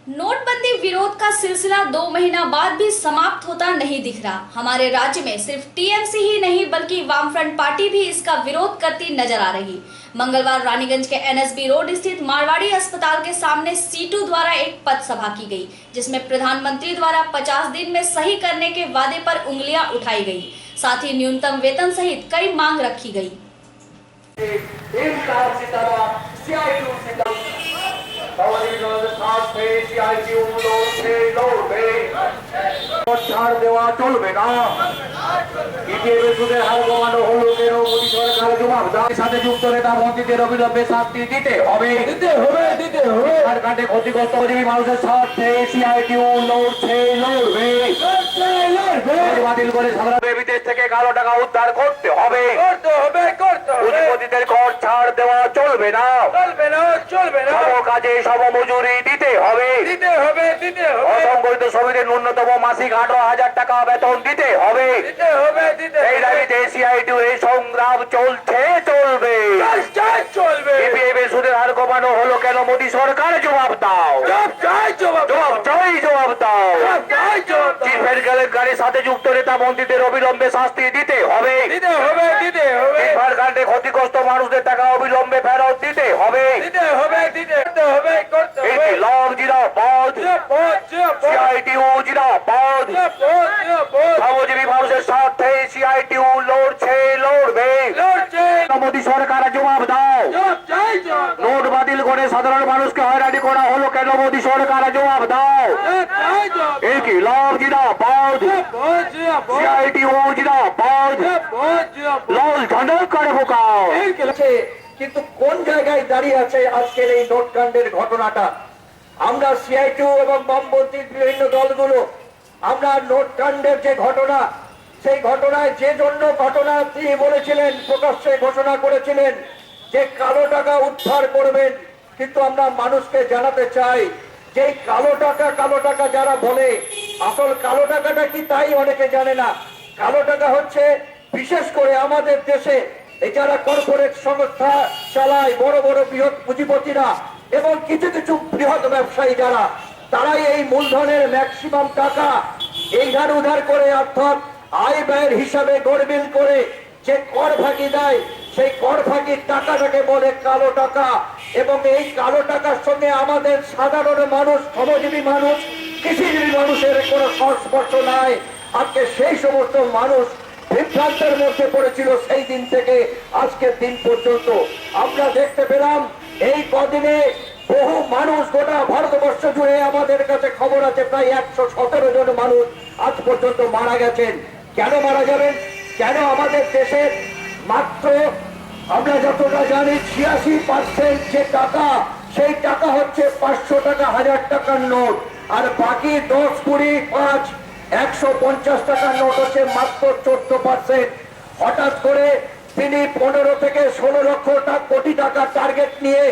नोटबंदी विरोध का सिलसिला 2 महीना बाद भी समाप्त होता नहीं दिख रहा। हमारे राज्य में सिर्फ टीएमसी ही नहीं बल्कि वामफ्रंट पार्टी भी इसका विरोध करती नजर आ रही। मंगलवार रानीगंज के एनएसबी रोड स्थित मारवाड़ी अस्पताल के सामने सीटू द्वारा एक पथ सभा की गई, जिसमें प्रधानमंत्री द्वारा 50 दिन में सही करने के वादे पर उंगलियां उठाई गई। साथ ही न्यूनतम वेतन सहित कई मांग रखी गई। ছাড় দেওয়া চলবে না। সুদের হার কমানো হলো কেন? মোদী সরকার জবাব দাও। সাথে যুক্ত নেতা মন্ত্রীদের অবিলম্বে শাস্তি দিতে হবে। সরকারে ক্ষতিগ্রস্ত মানুষের স্বার্থে সিআইটিউ লড়ছে, লড়বে। বাতিল করে সাধারণ বিদেশ থেকে কালো টাকা উদ্ধার করতে হবে। পুঁজিপতিদের কর ছাড় দেওয়া চলবে না। সব কাজে সম মজুরি দিতে হবে। অসংগঠিত শ্রমিকদের ন্যূনতম মাসিক 18,000 টাকা বেতন দিতে হবে। এই দাবিতে সিআইটিউ এই সংগ্রাম চলছে, চলবে। সুদের হার কমানো হলো কেন? মোদী সরকার জবাব দাও। জবাব দাও। চিফের গাড়ির সাথে যুক্ত নেতা মন্ত্রীদের অবিলম্বে শাস্তি দিতে হবে। ক্ষতিগ্রস্ত মানুষদের টাকা অবিলম্বে ফেরত দিতে হবে। শ্রমজীবী মানুষের স্বার্থে সিআইটিউ লড়ছে, লড়বে। মোদী সরকার জবাব দাও। নোট বাতিল করে সাধারণ মানুষকে হয়রানি করা হলো কেন? মোদী সরকার জবাব দাও। ইনকিলাব জিন্দাবাদ, সিআইটিউ জিন্দাবাদ, লাল ঝান্ডা করে বোকাও। কিন্তু কোন জায়গায় দাঁড়িয়ে আছে আজকের এই নোটকাণ্ডের ঘটনাটা? আমরা সিআইটিউ এবং বামপন্থীর বিভিন্ন দলগুলো আমরা নোটকাণ্ডের যে ঘটনা, সেই ঘটনায় যে জন্য ঘটনা তিনি বলেছিলেন, প্রকাশ্যে ঘোষণা করেছিলেন যে কালো টাকা উদ্ধার করবেন। কিন্তু আমরা মানুষকে জানাতে চাই যে কালো টাকা যারা বলে, আসল কালো টাকাটা কি তাই অনেকে জানে না। কালো টাকা হচ্ছে বিশেষ করে আমাদের দেশে এই যারা কর্পোরেট সংস্থা চালায়, বড় বড় বৃহৎ পুঁজিপতিরা এবং কিছু কিছু বৃহৎ ব্যবসায়ী যারা, তারাই এই মূলধনের ম্যাক্সিমাম টাকা এই ধার উধার করে, অর্থাৎ আয় ব্যয়ের হিসাবে গড়বিল করে যে কর ফাঁকি দেয়, সেই কর ফাঁকির টাকাটাকে বলে কালো টাকা। এবং এই কালো টাকার সঙ্গে আমাদের সাধারণ মানুষ, শ্রমজীবী মানুষ, কৃষিজীবী মানুষের কোনো সংস্পর্শ নাই। আজকে সেই সমস্ত মানুষ বিভ্রান্তের মধ্যে পড়েছিল সেই দিন থেকে আজকের দিন পর্যন্ত। আমরা দেখতে পেলাম এই কদিনে বহু মানুষ গোটা ভারতবর্ষ জুড়ে, আমাদের কাছে খবর আছে প্রায় 117 জন মানুষ আজ পর্যন্ত মারা গেছেন। কেন মারা যাবেন? কেন? আমাদের দেশের মাত্র আমরা যতটা জানি 86% যে টাকা, সেই টাকা হচ্ছে 500 টাকা, 1000 টাকার নোট। আর বাকি 10, 20, 5, 150 টাকার নোট হচ্ছে মাত্র 14%। হঠাৎ করে তিনি 15 থেকে 16 লক্ষ কোটি টাকা টার্গেট নিয়ে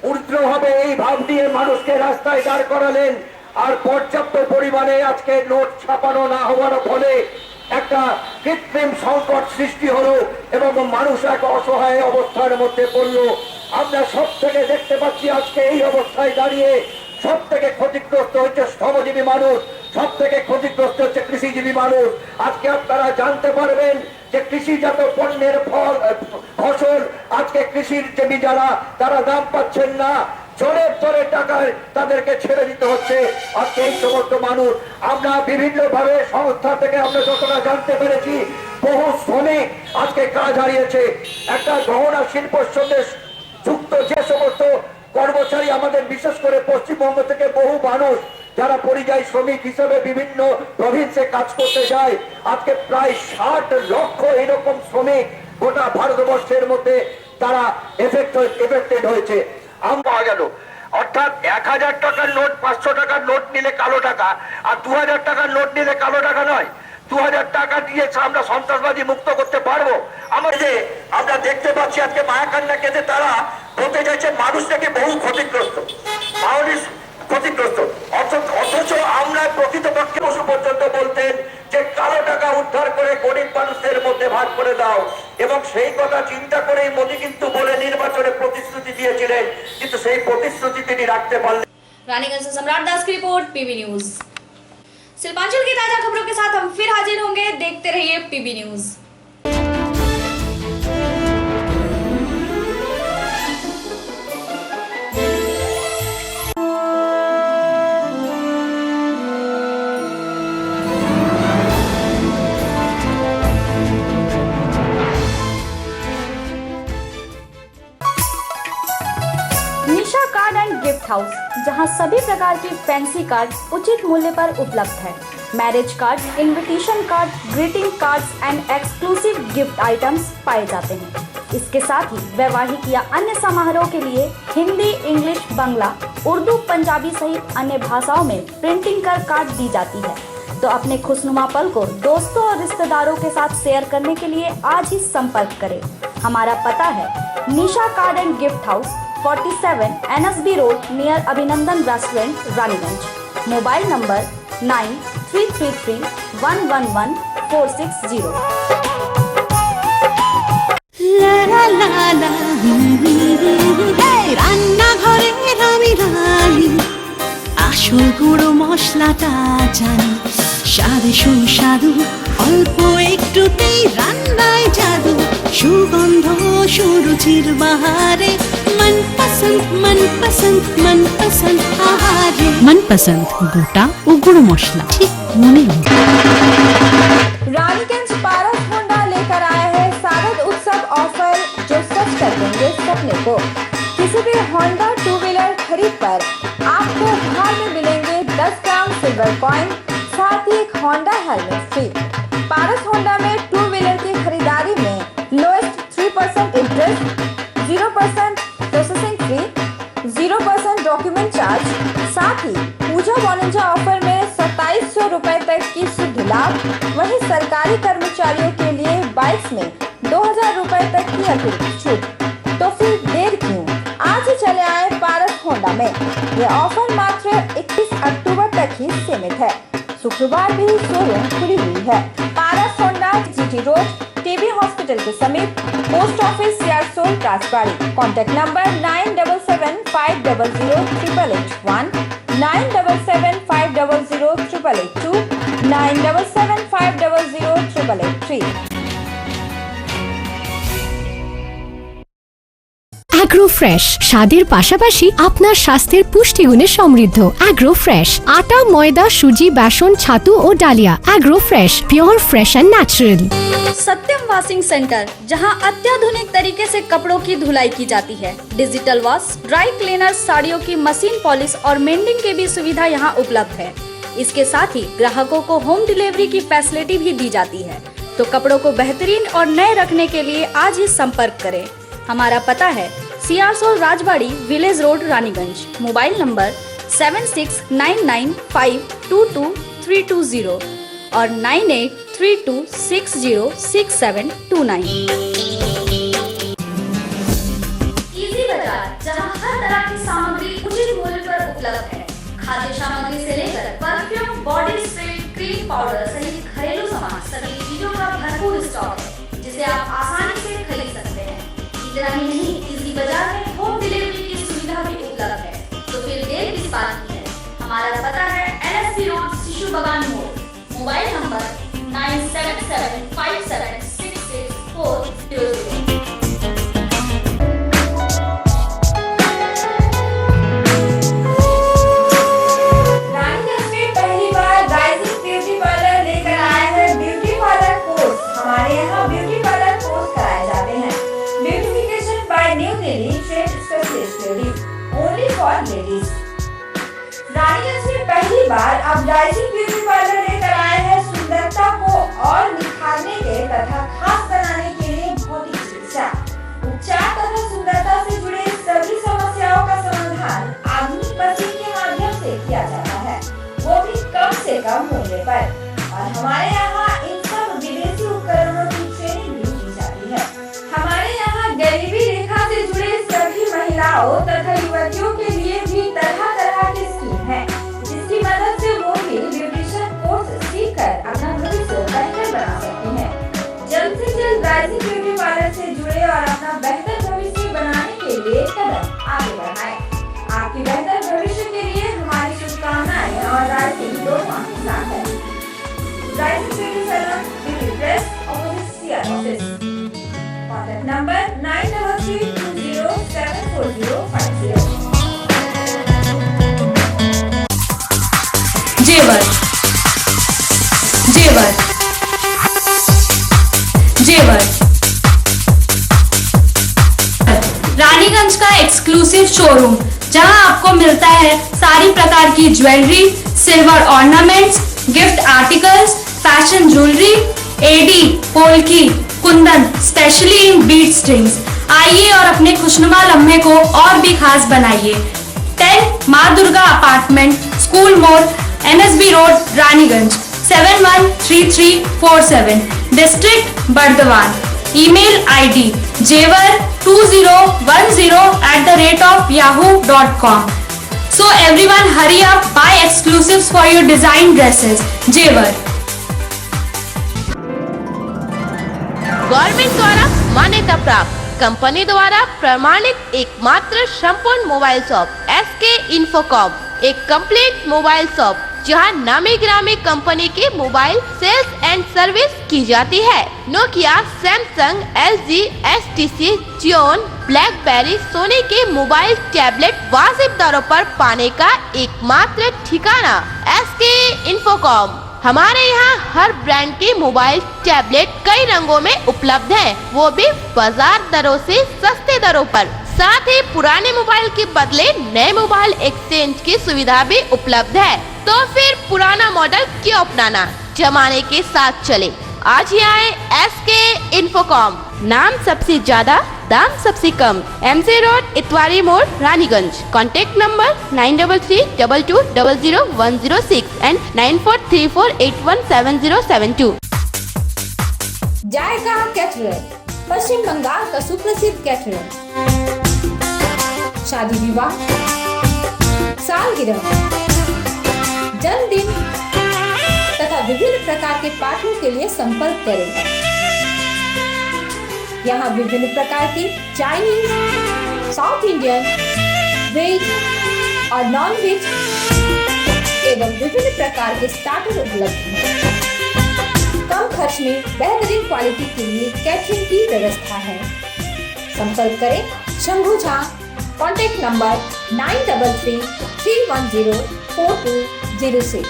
উর্ধ্ব হবে এই ভাব নিয়ে মানুষকে রাস্তায় দাঁড় করালেন। আর পর্যাপ্ত পরিমাণে আজকে নোট ছাপানো না হওয়ার ফলে একটা কৃত্রিম সংকট সৃষ্টি হলো এবং মানুষ এক অসহায় অবস্থার মধ্যে পড়লো। আমরা সব থেকে দেখতে পাচ্ছি আজকে এই অবস্থায় দাঁড়িয়ে সব থেকে ক্ষতিগ্রস্ত হচ্ছে শ্রমজীবী মানুষ, সব থেকে ক্ষতিগ্রস্ত হচ্ছে কৃষিজীবী মানুষ। আজকে আপনারা জানতে পারবেন যে কৃষিজাত পণ্যের ফসল আজকে কৃষির জমি যারা, তারা দাম পাচ্ছেন না, জোরে টাকায় তাদেরকে ছেড়ে দিতে হচ্ছে। আজকে এই সমস্ত মানুষ, আমরা বিভিন্ন ভাবে সংস্থা থেকে আমরা যতটা জানতে পেরেছি, বহু শ্রমিক আজকে কাজ হারিয়েছে। একটা গহনা শিল্পের সঙ্গে যুক্ত যে সমস্ত কর্মচারী আমাদের, বিশেষ করে পশ্চিমবঙ্গ থেকে বহু মানুষ যারা পরিযায়ী শ্রমিক হিসেবে বিভিন্ন প্রভিন্সে কাজ করতে যায়, আজকে প্রায় 60 লক্ষ এরকম শ্রমিক গোটা ভারতবর্ষের মধ্যে তারা এফেক্টেড হয়েছে। পাওয়া গেল, অর্থাৎ 1000 টাকার নোট 500 টাকার নোট নিলে কালো টাকা, আর 2000 টাকার নোট নিলে কালো টাকা নয়। 2000 টাকা দিয়ে আমরা সন্ত্রাসবাদী মুক্ত করতে পারবো। আমরা দেখতে পাচ্ছি আজকে মায়াকান্না কেঁদে তারা বলতে চাইছে মানুষ থেকে বহু ক্ষতিগ্রস্ত, মানুষ ক্ষতিগ্রস্ত, অথচ আমরা প্রকৃতপক্ষে পশু পর্যন্ত বলতেন যে কালো টাকা উদ্ধার করে গরিব মানুষদের মধ্যে ভাগ করে দাও, এবং সেই কথা চিন্তা করেই মোদী কিন্তু বলে নির্বাচনে প্রতিশ্রুতি দিয়েছিলেন, কিন্তু সেই প্রতিশ্রুতি তিনি রাখতে পারলেন। रानीगंज से सम्राट दास की रिपोर्ट, पीबी न्यूज। शिल्पांचल की ताजा खबरों के साथ हम फिर हाजिर होंगे, देखते रहिए PB news. Nisha card and gift house, जहां सभी प्रकार की फैंसी कार्ड उचित मूल्य पर उपलब्ध है। Marriage card, invitation card, greeting cards and exclusive gift items पाए जाते हैं। इसके साथ ही वैवाहिक या अन्य समारोह के लिए हिंदी, इंग्लिश, बांग्ला, उर्दू, पंजाबी सहित अन्य भाषाओं में प्रिंटिंग कर कार्ड दी जाती है। तो अपने खुशनुमा पल को दोस्तों और रिश्तेदारों के साथ शेयर करने के लिए आज ही संपर्क करें। हमारा पता है Nisha card and gift house, 47 NSB road near Abhinandan restaurant, Raniganj. Mobile number 9333111460। রান্নাঘরে আমি রানী, আসল গুঁড়ো মশলাটা জানি, স্বাদে সুস্বাদু অল্প একটুতেই রান্নায় জাদু, সুগন্ধ সুরুচির বাহারে मनपसंद मनपसंद मनपसंद आहारे, मनपसंद गोटा ও গুঁড়ো মশলা ঠিক মনে रानीगंज पारस होंडा लेकर आया है शारद उत्सव ऑफर, जो सच कर देंगे सपने को। किसी भी होंडा 2 व्हीलर खरीद पर आपको उपहार में मिलेंगे 10 ग्राम सिल्वर कॉइन, साथ ही एक होंडा हेलमेट फ्री। पारस होंडा में 2 व्हीलर की खरीदारी में lowest 3% interest, 0% processing free, 0% document charge, साथ ही पूजा बोनंजा ऑफर में 2700 रुपए तक की शुद्ध लाभ। वहीं सरकारी कर्मचारियों के लिए बाइक्स में 2000 रुपए तक की अतिरिक्त छूट। तो फिर देर क्यों, आज ही चले आए पारस होंडा में। ये ऑफर मात्र 21 अक्टूबर तक ही सीमित है। शुक्रवार भी शोरूम खुली हुई है। Paras Honda, GT road, TB hospital के समीप, post office Searsole, Rajbari. Contact number 9775008881, 9775008882, 9775008883। Agro fresh স্বাদের পাশাপাশি আপনার স্বাস্থ্যের পুষ্টিগুণে সমৃদ্ধ। অ্যাগ্রো ফ্রেশ আটা, ময়দা, সুজি, বেসন, ছাতু ও ডালিয়া। Agro fresh pure fresh and natural. Satyam washing centre, जहां अत्याधुनिक तरीके से कपड़ों की धुलाई की जाती है। डिजिटल वॉश, ड्राई क्लीनर, साड़ियों की मशीन पॉलिश और मेंडिंग की भी सुविधा यहां उपलब्ध है। इसके साथ ही ग्राहकों को होम डिलीवरी की फैसिलिटी भी दी जाती है। तो कपड़ों को बेहतरीन और नए रखने के लिए आज ही संपर्क करें। हमारा पता है Siarsol, Rajbari, village road, Raniganj. Mobile number 7699522320 और 9832606729। इजी बाजार, जहां हर तरह की सामग्री उचित मूल्य पर उपलब्ध है। खाद्य सामग्री से लेकर perfume, body spray, cream powder सहित घरेलू सामान, सभी चीजों का भरपूर स्टॉक है, जिसे आप आसानी से खरीद सकते हैं। इतना ही नहीं, इजी बाजार में होम डिलीवरी की सुविधा भी उपलब्ध है। तो फिर देर किस बात की है। हमारा पता है NSB रोड, शिशु बगान मोड़। Mobile number 9775766400। रानीगंज में पहली बार राइजिंग ब्यूटी पार्लर लेकर आया है ब्यूटी पार्लर कोर्स। हमारे यहाँ ब्यूटी पार्लर कोर्स कराए जाते हैं। Beautification by new Delhi, trade specialist ladies, only for ladies. Raniganj में पहली बार अब डाइजिंग ब्यूटी पार्लर लेकर आए हैं सुंदरता को और निखारने के तथा खास बनाने के लिए भौतिक चिकित्सा उपचार तथा सुंदरता से जुड़े सभी समस्याओं का समाधान आधुनिक मशीन के माध्यम से किया जाता है, वो भी कम से कम मूल्य पर। और हमारे यहाँ इन सब विदेशी उपकरणों की ट्रेनिंग भी की जाती है। हमारे यहाँ गरीबी रेखा से जुड़े सभी महिलाओं तथा युवतियों के लिए भी तरह तरह की स्कीम है, जिसकी मदद से वो भी ब्यूटिशियन कोर्स सीखकर अपना भविष्य बेहतर बना सकती हैं। जल्द से जल्द राइजिंग ब्यूटी पार्लर से जुड़े और अपना बेहतर भविष्य बनाने के लिए कदम आगे बढ़ाएं। आपकी बेहतर भविष्य के लिए हमारी शुभकामनाएं और राइजिंग दोनों आपके साथ है। Rising beauty salon, beauty press, opposite CR office. Contact number 9332074050। जेवर जेवर जेवर रानीगंज का एक्सक्लूसिव शोरूम, जहां आपको मिलता है सारी प्रकार की jewellery, silver ornaments, gift articles, fashion jewellery, AD, polki, kundan, specially in bead strings. आइए और अपने खुशनुमा लम्हे को और भी खास बनाइए। 10 माँ दुर्गा अपार्टमेंट, स्कूल मोड़, NSB road, Raniganj 713347, district Burdwan. Email ID jevar2010@yahoo.com। So everyone hurry up, buy exclusives for your design dresses. जेवर। गवर्नमेंट द्वारा मान्यता प्राप्त, कंपनी द्वारा प्रमाणित एकमात्र संपूर्ण मोबाइल शॉप SK Infocom, एक कंप्लीट मोबाइल शॉप जहां नामी ग्रामी कंपनी के मोबाइल सेल्स एंड सर्विस की जाती है। Nokia, Samsung, LG, HTC, Gionee, BlackBerry, Sony के मोबाइल टैबलेट वाजिब दरों पर पाने का एकमात्र ठिकाना SK Infocom। हमारे यहाँ हर ब्रांड के मोबाइल टैबलेट कई रंगों में उपलब्ध हैं, वो भी बाजार दरों से सस्ते दरों पर। साथ ही पुराने मोबाइल के बदले नए मोबाइल एक्सचेंज की सुविधा भी उपलब्ध है। तो फिर पुराना मॉडल क्यों अपनाना, जमाने के साथ चले। आज ही आए SK Infocom। नाम सबसे ज्यादा, दाम सबसे कम। MC road, Itwari Mor, Raniganj. Contact number 9332200106 and 9434817072। Zaika caterer, Paschim Bangal का सुप्रसिद्ध कैटरर। शादी विवाह, सालगिरह, जन्मदिन तथा विभिन्न प्रकार के पार्टियों के लिए संपर्क करें। यहाँ विभिन्न प्रकार की चाइनीज, साउथ इंडियन, वेज और नॉन वेज एवं विभिन्न प्रकार के स्टार्टर उपलब्ध हैं। कम खर्च में बेहतरीन क्वालिटी के लिए कैटरिंग की व्यवस्था है। संपर्क करें Shambhu Jha. Contact number 9333104206।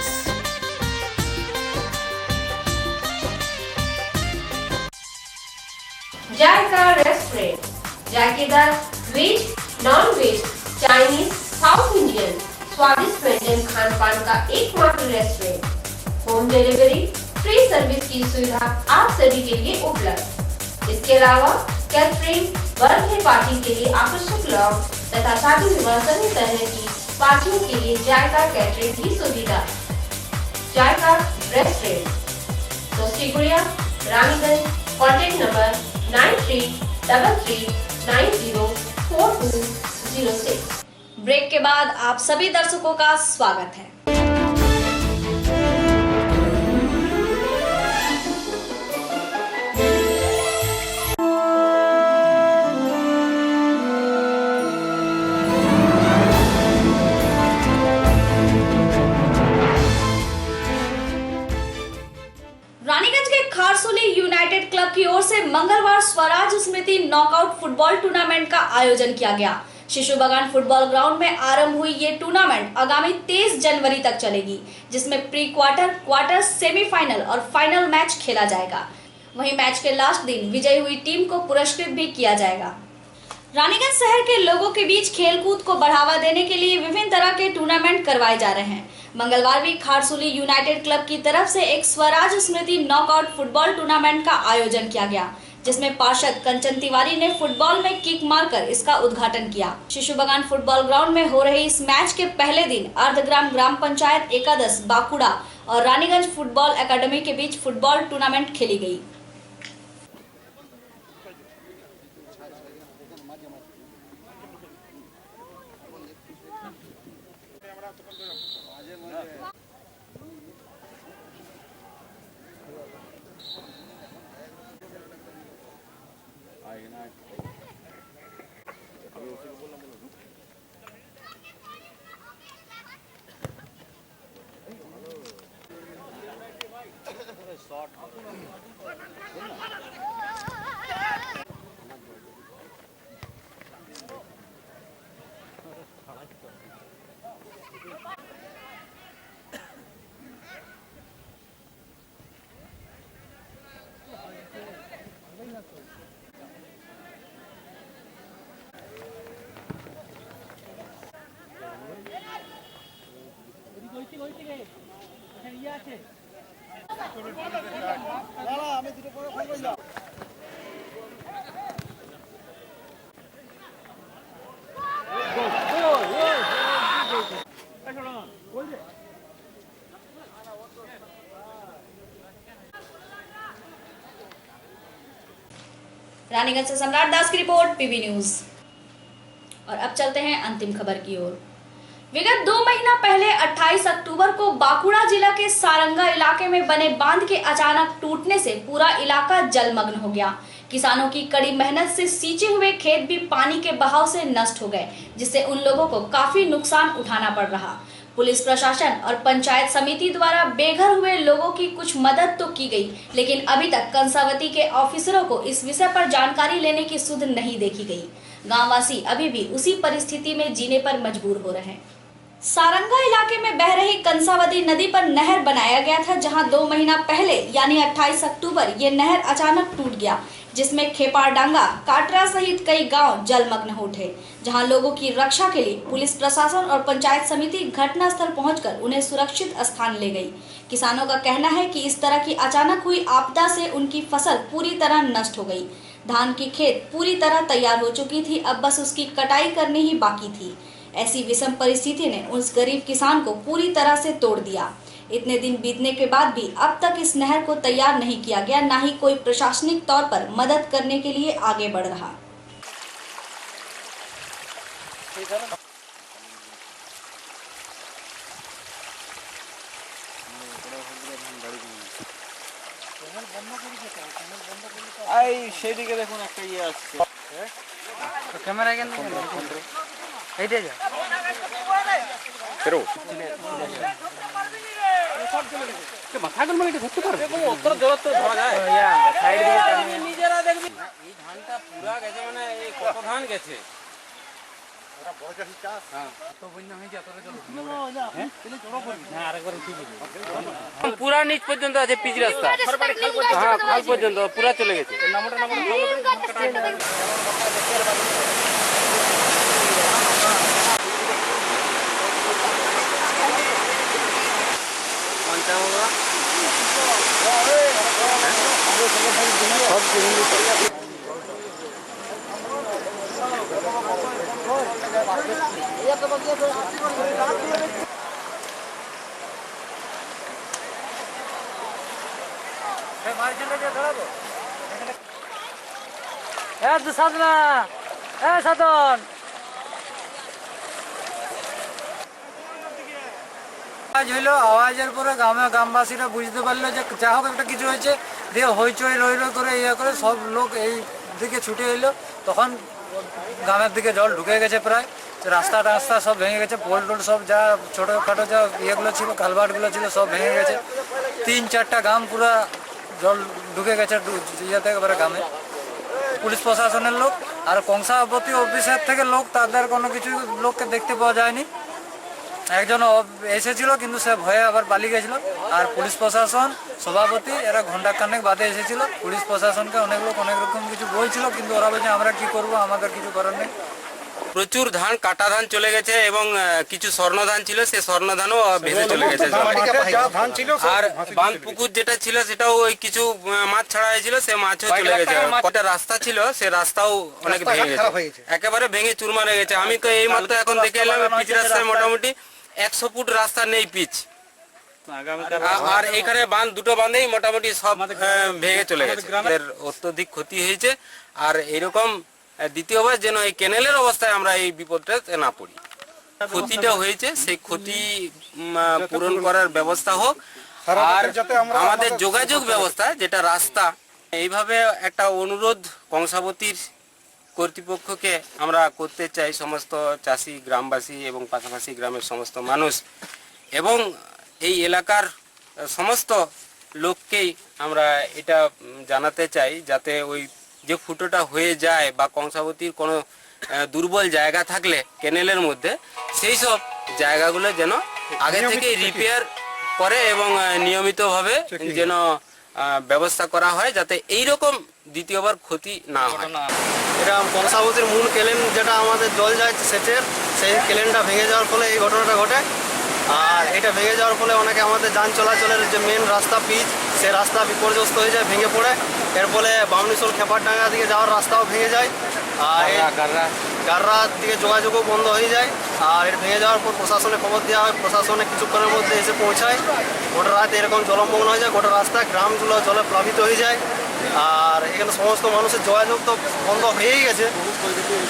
Zaika restaurant, जायकेदार veg, non veg, Chinese, South Indian स्वादिष्ट व्यंजन खान पान का एकमात्र restaurant. Home delivery, free service की सुविधा आप सभी के लिए उपलब्ध। इसके अलावा कैटरिंग, बर्थडे पार्टी के लिए आकर्षक लॉन तथा शादी विवाह सभी तरह की पार्टियों के लिए जायका कैटरिंग की सुविधा। Zaika restaurant, Dostigoria, Raniganj. Contact number 9333904206। Break के बाद आप सभी दर्शकों का स्वागत है। रानीगंज के खारसोली यूनाइटेड क्लब की ओर से मंगलवार स्वराज स्मृति नॉकआउट फुटबॉल टूर्नामेंट का आयोजन किया गया। शिशु बागान फुटबॉल ग्राउंड में आरंभ हुई ये टूर्नामेंट आगामी 23 जनवरी तक चलेगी, जिसमें प्री क्वार्टर, क्वार्टर, सेमीफाइनल और फाइनल मैच खेला जाएगा। वहीं मैच के लास्ट दिन विजयी हुई टीम को पुरस्कृत भी किया जाएगा। रानीगंज शहर के लोगों के बीच खेलकूद को बढ़ावा देने के लिए विभिन्न तरह के टूर्नामेंट करवाए जा रहे हैं। मंगलवार भी खारसूली यूनाइटेड क्लब की तरफ से एक स्वराज स्मृति नॉकआउट फुटबॉल टूर्नामेंट का आयोजन किया गया, जिसमें पार्षद कंचन तिवारी ने फुटबॉल में किक मारकर इसका उद्घाटन किया। शिशु बगान फुटबॉल ग्राउंड में हो रहे इस मैच के पहले दिन अर्धग्राम ग्राम पंचायत एकादश बाकुड़ा और रानीगंज फुटबॉल एकेडमी के बीच फुटबॉल टूर्नामेंट खेली गई। रानीगंज से सम्राट दास की रिपोर्ट, पीबी न्यूज। और अब चलते हैं अंतिम खबर की ओर। विगत 2 महीना पहले 28 अक्टूबर को बाकुड़ा जिला के सारंगा इलाके में बने बांध के अचानक टूटने से पूरा इलाका जलमग्न हो गया। किसानों की कड़ी मेहनत से सींचे हुए खेत भी पानी के बहाव से नष्ट हो गए, जिससे उन लोगों को काफी नुकसान उठाना पड़ रहा। पुलिस प्रशासन और पंचायत समिति द्वारा बेघर हुए लोगों की कुछ मदद तो की गई, लेकिन अभी तक कंसावती के ऑफिसरों को इस विषय पर जानकारी लेने की सुध नहीं देखी गई। गांववासी अभी भी उसी परिस्थिति में जीने पर मजबूर हो रहे हैं। सारंगा इलाके में बह रही कंसावती नदी पर नहर बनाया गया था, जहां 2 महीना पहले यानी 28 अक्टूबर ये नहर अचानक टूट गया, जिसमें खेपारडांगा, काटरा सहित कई गांव जलमग्न हो उठे। जहां लोगों की रक्षा के लिए पुलिस प्रशासन और पंचायत समिति घटनास्थल पहुंचकर उन्हें सुरक्षित स्थान ले गई। किसानों का कहना है कि इस तरह की अचानक हुई आपदा से उनकी फसल पूरी तरह नष्ट हो गई। धान की खेत पूरी तरह तैयार हो चुकी थी, अब बस उसकी कटाई करनी ही बाकी थी। ऐसी विषम परिस्थिति ने उस गरीब किसान को पूरी तरह से तोड़ दिया। इतने दिन बीतने के बाद भी अब तक इस नहर को तैयार नहीं किया गया, ना ही कोई प्रशासनिक तौर पर मदद करने के लिए आगे बढ़ रहा। সেদিকে দেখুন একটা ইয়ে আসছে ক্যামেরা কেন এইটা যা মাথাগুলো মানে ধরতে পারবে উত্তর জল তো ধরা যায় সাইড দিকে নিজেরা দেখবি এই ধানটা পুরা গেছে, মানে এই কত ধান গেছে পুরা নিচ পর্যন্ত আছে পিচ রাস্তা, হ্যাঁ খাল পর্যন্ত পুরা চলে গেছে। আওয়াজ হইলো, আওয়াজের পরে গ্রামবাসীরা বুঝতে পারলো যে যা হোক একটা কিছু হয়েছে, দিয়ে হইচই রই করে ইয়ে করে সব লোক এই দিকে ছুটে এলো। তখন গ্রামের দিকে জল ঢুকে গেছে, প্রায় রাস্তা সব ভেঙে গেছে, পোল টোল সব যা ছোটোখাটো যা ইয়েগুলো ছিল, কালভার্টগুলো ছিল সব ভেঙে গেছে। 3-4টা গ্রাম পুরা জল ঢুকে গেছে ইয়েতে একেবারে গ্রামে। পুলিশ প্রশাসনের লোক আর কংসাবতী অফিসের থেকে লোক, তাদের কোনো কিছু লোককে দেখতে পাওয়া যায়নি। একজন এসেছিল কিন্তু সে ভয়ে আবার পালিয়ে গেছিল। আর পুলিশ প্রশাসন সভাপতি এরা ঘন্টা খানেক বাদে এসেছিল। পুলিশ প্রশাসনকে অনেক লোক অনেক রকম কিছু বলছিল কিন্তু ওরা বলছে আমরা কি করব, আমাদের কিছু করার নেই। প্রচুর ধান, কাটা ধান চলে গেছে এবং কিছু স্বর্ণ ধান ছিল, সেই স্বর্ণ ধানও ভেসে চলে গেছে। আর বাঁধ পুকুর যেটা ছিল সেটাও ওই কিছু মাছ ছাড়া হয়েছিল, সে মাছও চলে গেছে। একটা রাস্তা ছিল, সে রাস্তাও অনেক ভেঙে গেছে, একেবারে ভেঙে চুরমার হয়ে গেছে। আমি তো এই মাত্র এখন দেখে এলাম পিচ রাস্তায় মোটামুটি 100 ফুট রাস্তা নেই পিচ। আর এখানে বাঁধ, দুটো বাঁধেই মোটামুটি সব ভেঙে চলে গেছে, অত্যধিক ক্ষতি হয়েছে। আর এরকম দ্বিতীয়বার যেন এই ক্যানেলের অবস্থায় আমরা এই বিপদটা না পড়ি। ক্ষতিটা হয়েছে, সেই ক্ষতি পূরণ করার ব্যবস্থা হোক। আর আমাদের যোগাযোগ ব্যবস্থা যেটা রাস্তা, এইভাবে একটা অনুরোধ কংসাবতীর কর্তৃপক্ষকে আমরা করতে চাই, সমস্ত চাষি, গ্রামবাসী এবং পাশাপাশি গ্রামের সমস্ত মানুষ এবং এই এলাকার সমস্ত লোককেই আমরা এটা জানাতে চাই, যাতে ওই যে ফুটোটা হয়ে যায় বা কংসাবতীর কোনো দুর্বল জায়গা থাকলে ক্যানেলের মধ্যে, সেই সব জায়গাগুলো যেন আগে থেকে রিপেয়ার করে এবং নিয়মিতভাবে যেন ব্যবস্থা করা হয়, যাতে এইরকম দ্বিতীয়বার ক্ষতি না হয়। এটা কংসাবতীর মূল কেলেন যেটা আমাদের জল যায় সেচের, সেই কেলেনটা ভেঙে যাওয়ার ফলে এই ঘটনাটা ঘটে। আর এটা ভেঙে যাওয়ার ফলে অনেকে আমাদের যান চলাচলের যে মেন রাস্তা পিচ, সে রাস্তা বিপর্যস্ত হয়ে যায়, ভেঙে পড়ে। এর ফলে বামনিশোল খেপারডাঙ্গা দিকে যাওয়ার রাস্তাও ভেঙে যায়, আর গাররার দিকে যোগাযোগও বন্ধ হয়ে যায়। আর এটা ভেঙে যাওয়ার পর প্রশাসনে খবর দেওয়া হয়, প্রশাসনে কিছুক্ষণের মধ্যে এসে পৌঁছায়। গোটা রাত এরকম জলমগ্ন হয়ে যায়, গোটা রাস্তা গ্রামগুলো জলে প্লাবিত হয়ে যায়। আর এখানে সমস্ত মানুষের যোগাযোগ তো বন্ধ হয়েই গেছে,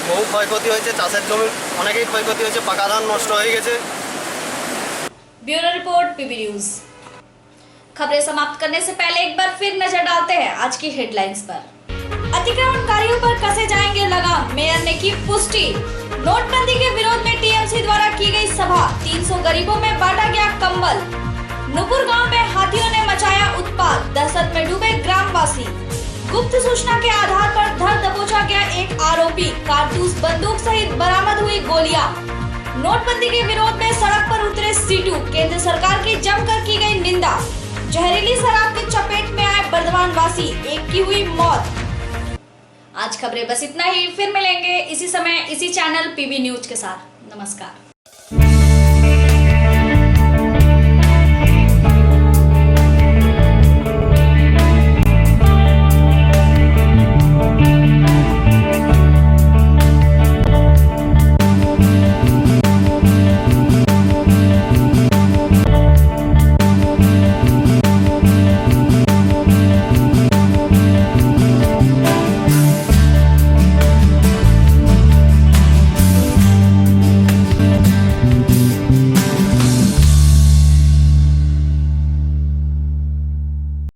বহু ক্ষয়ক্ষতি হয়েছে, চাষের জমি অনেকেই ক্ষয়ক্ষতি হয়েছে, পাকা ধান নষ্ট হয়ে গেছে। Bureau report PB news. खबरें समाप्त करने से पहले एक बार फिर नजर डालते हैं आज की हेडलाइंस पर। अतिक्रमणकारियों पर कसे जाएंगे लगाम, मेयर ने की पुष्टि। नोटबंदी के विरोध में टीएमसी द्वारा की गई सभा, 300 गरीबों में बांटा गया कंबल। नुपुर गांव में हाथियों ने मचाया उत्पात, दहशत में डूबे ग्रामवासी। गुप्त सूचना के आधार पर धर दबोचा गया एक आरोपी, कारतूस बंदूक सहित बरामद हुई गोलियां। नोटबंदी के विरोध में सड़क पर उतरे सीटू, केंद्र सरकार की जमकर की गई निंदा। जहरीली शराब की चपेट में आए बर्दवान वासी, एक की हुई मौत। आज खबरें बस इतना ही, फिर मिलेंगे इसी समय इसी चैनल पीबी न्यूज के साथ। नमस्कार।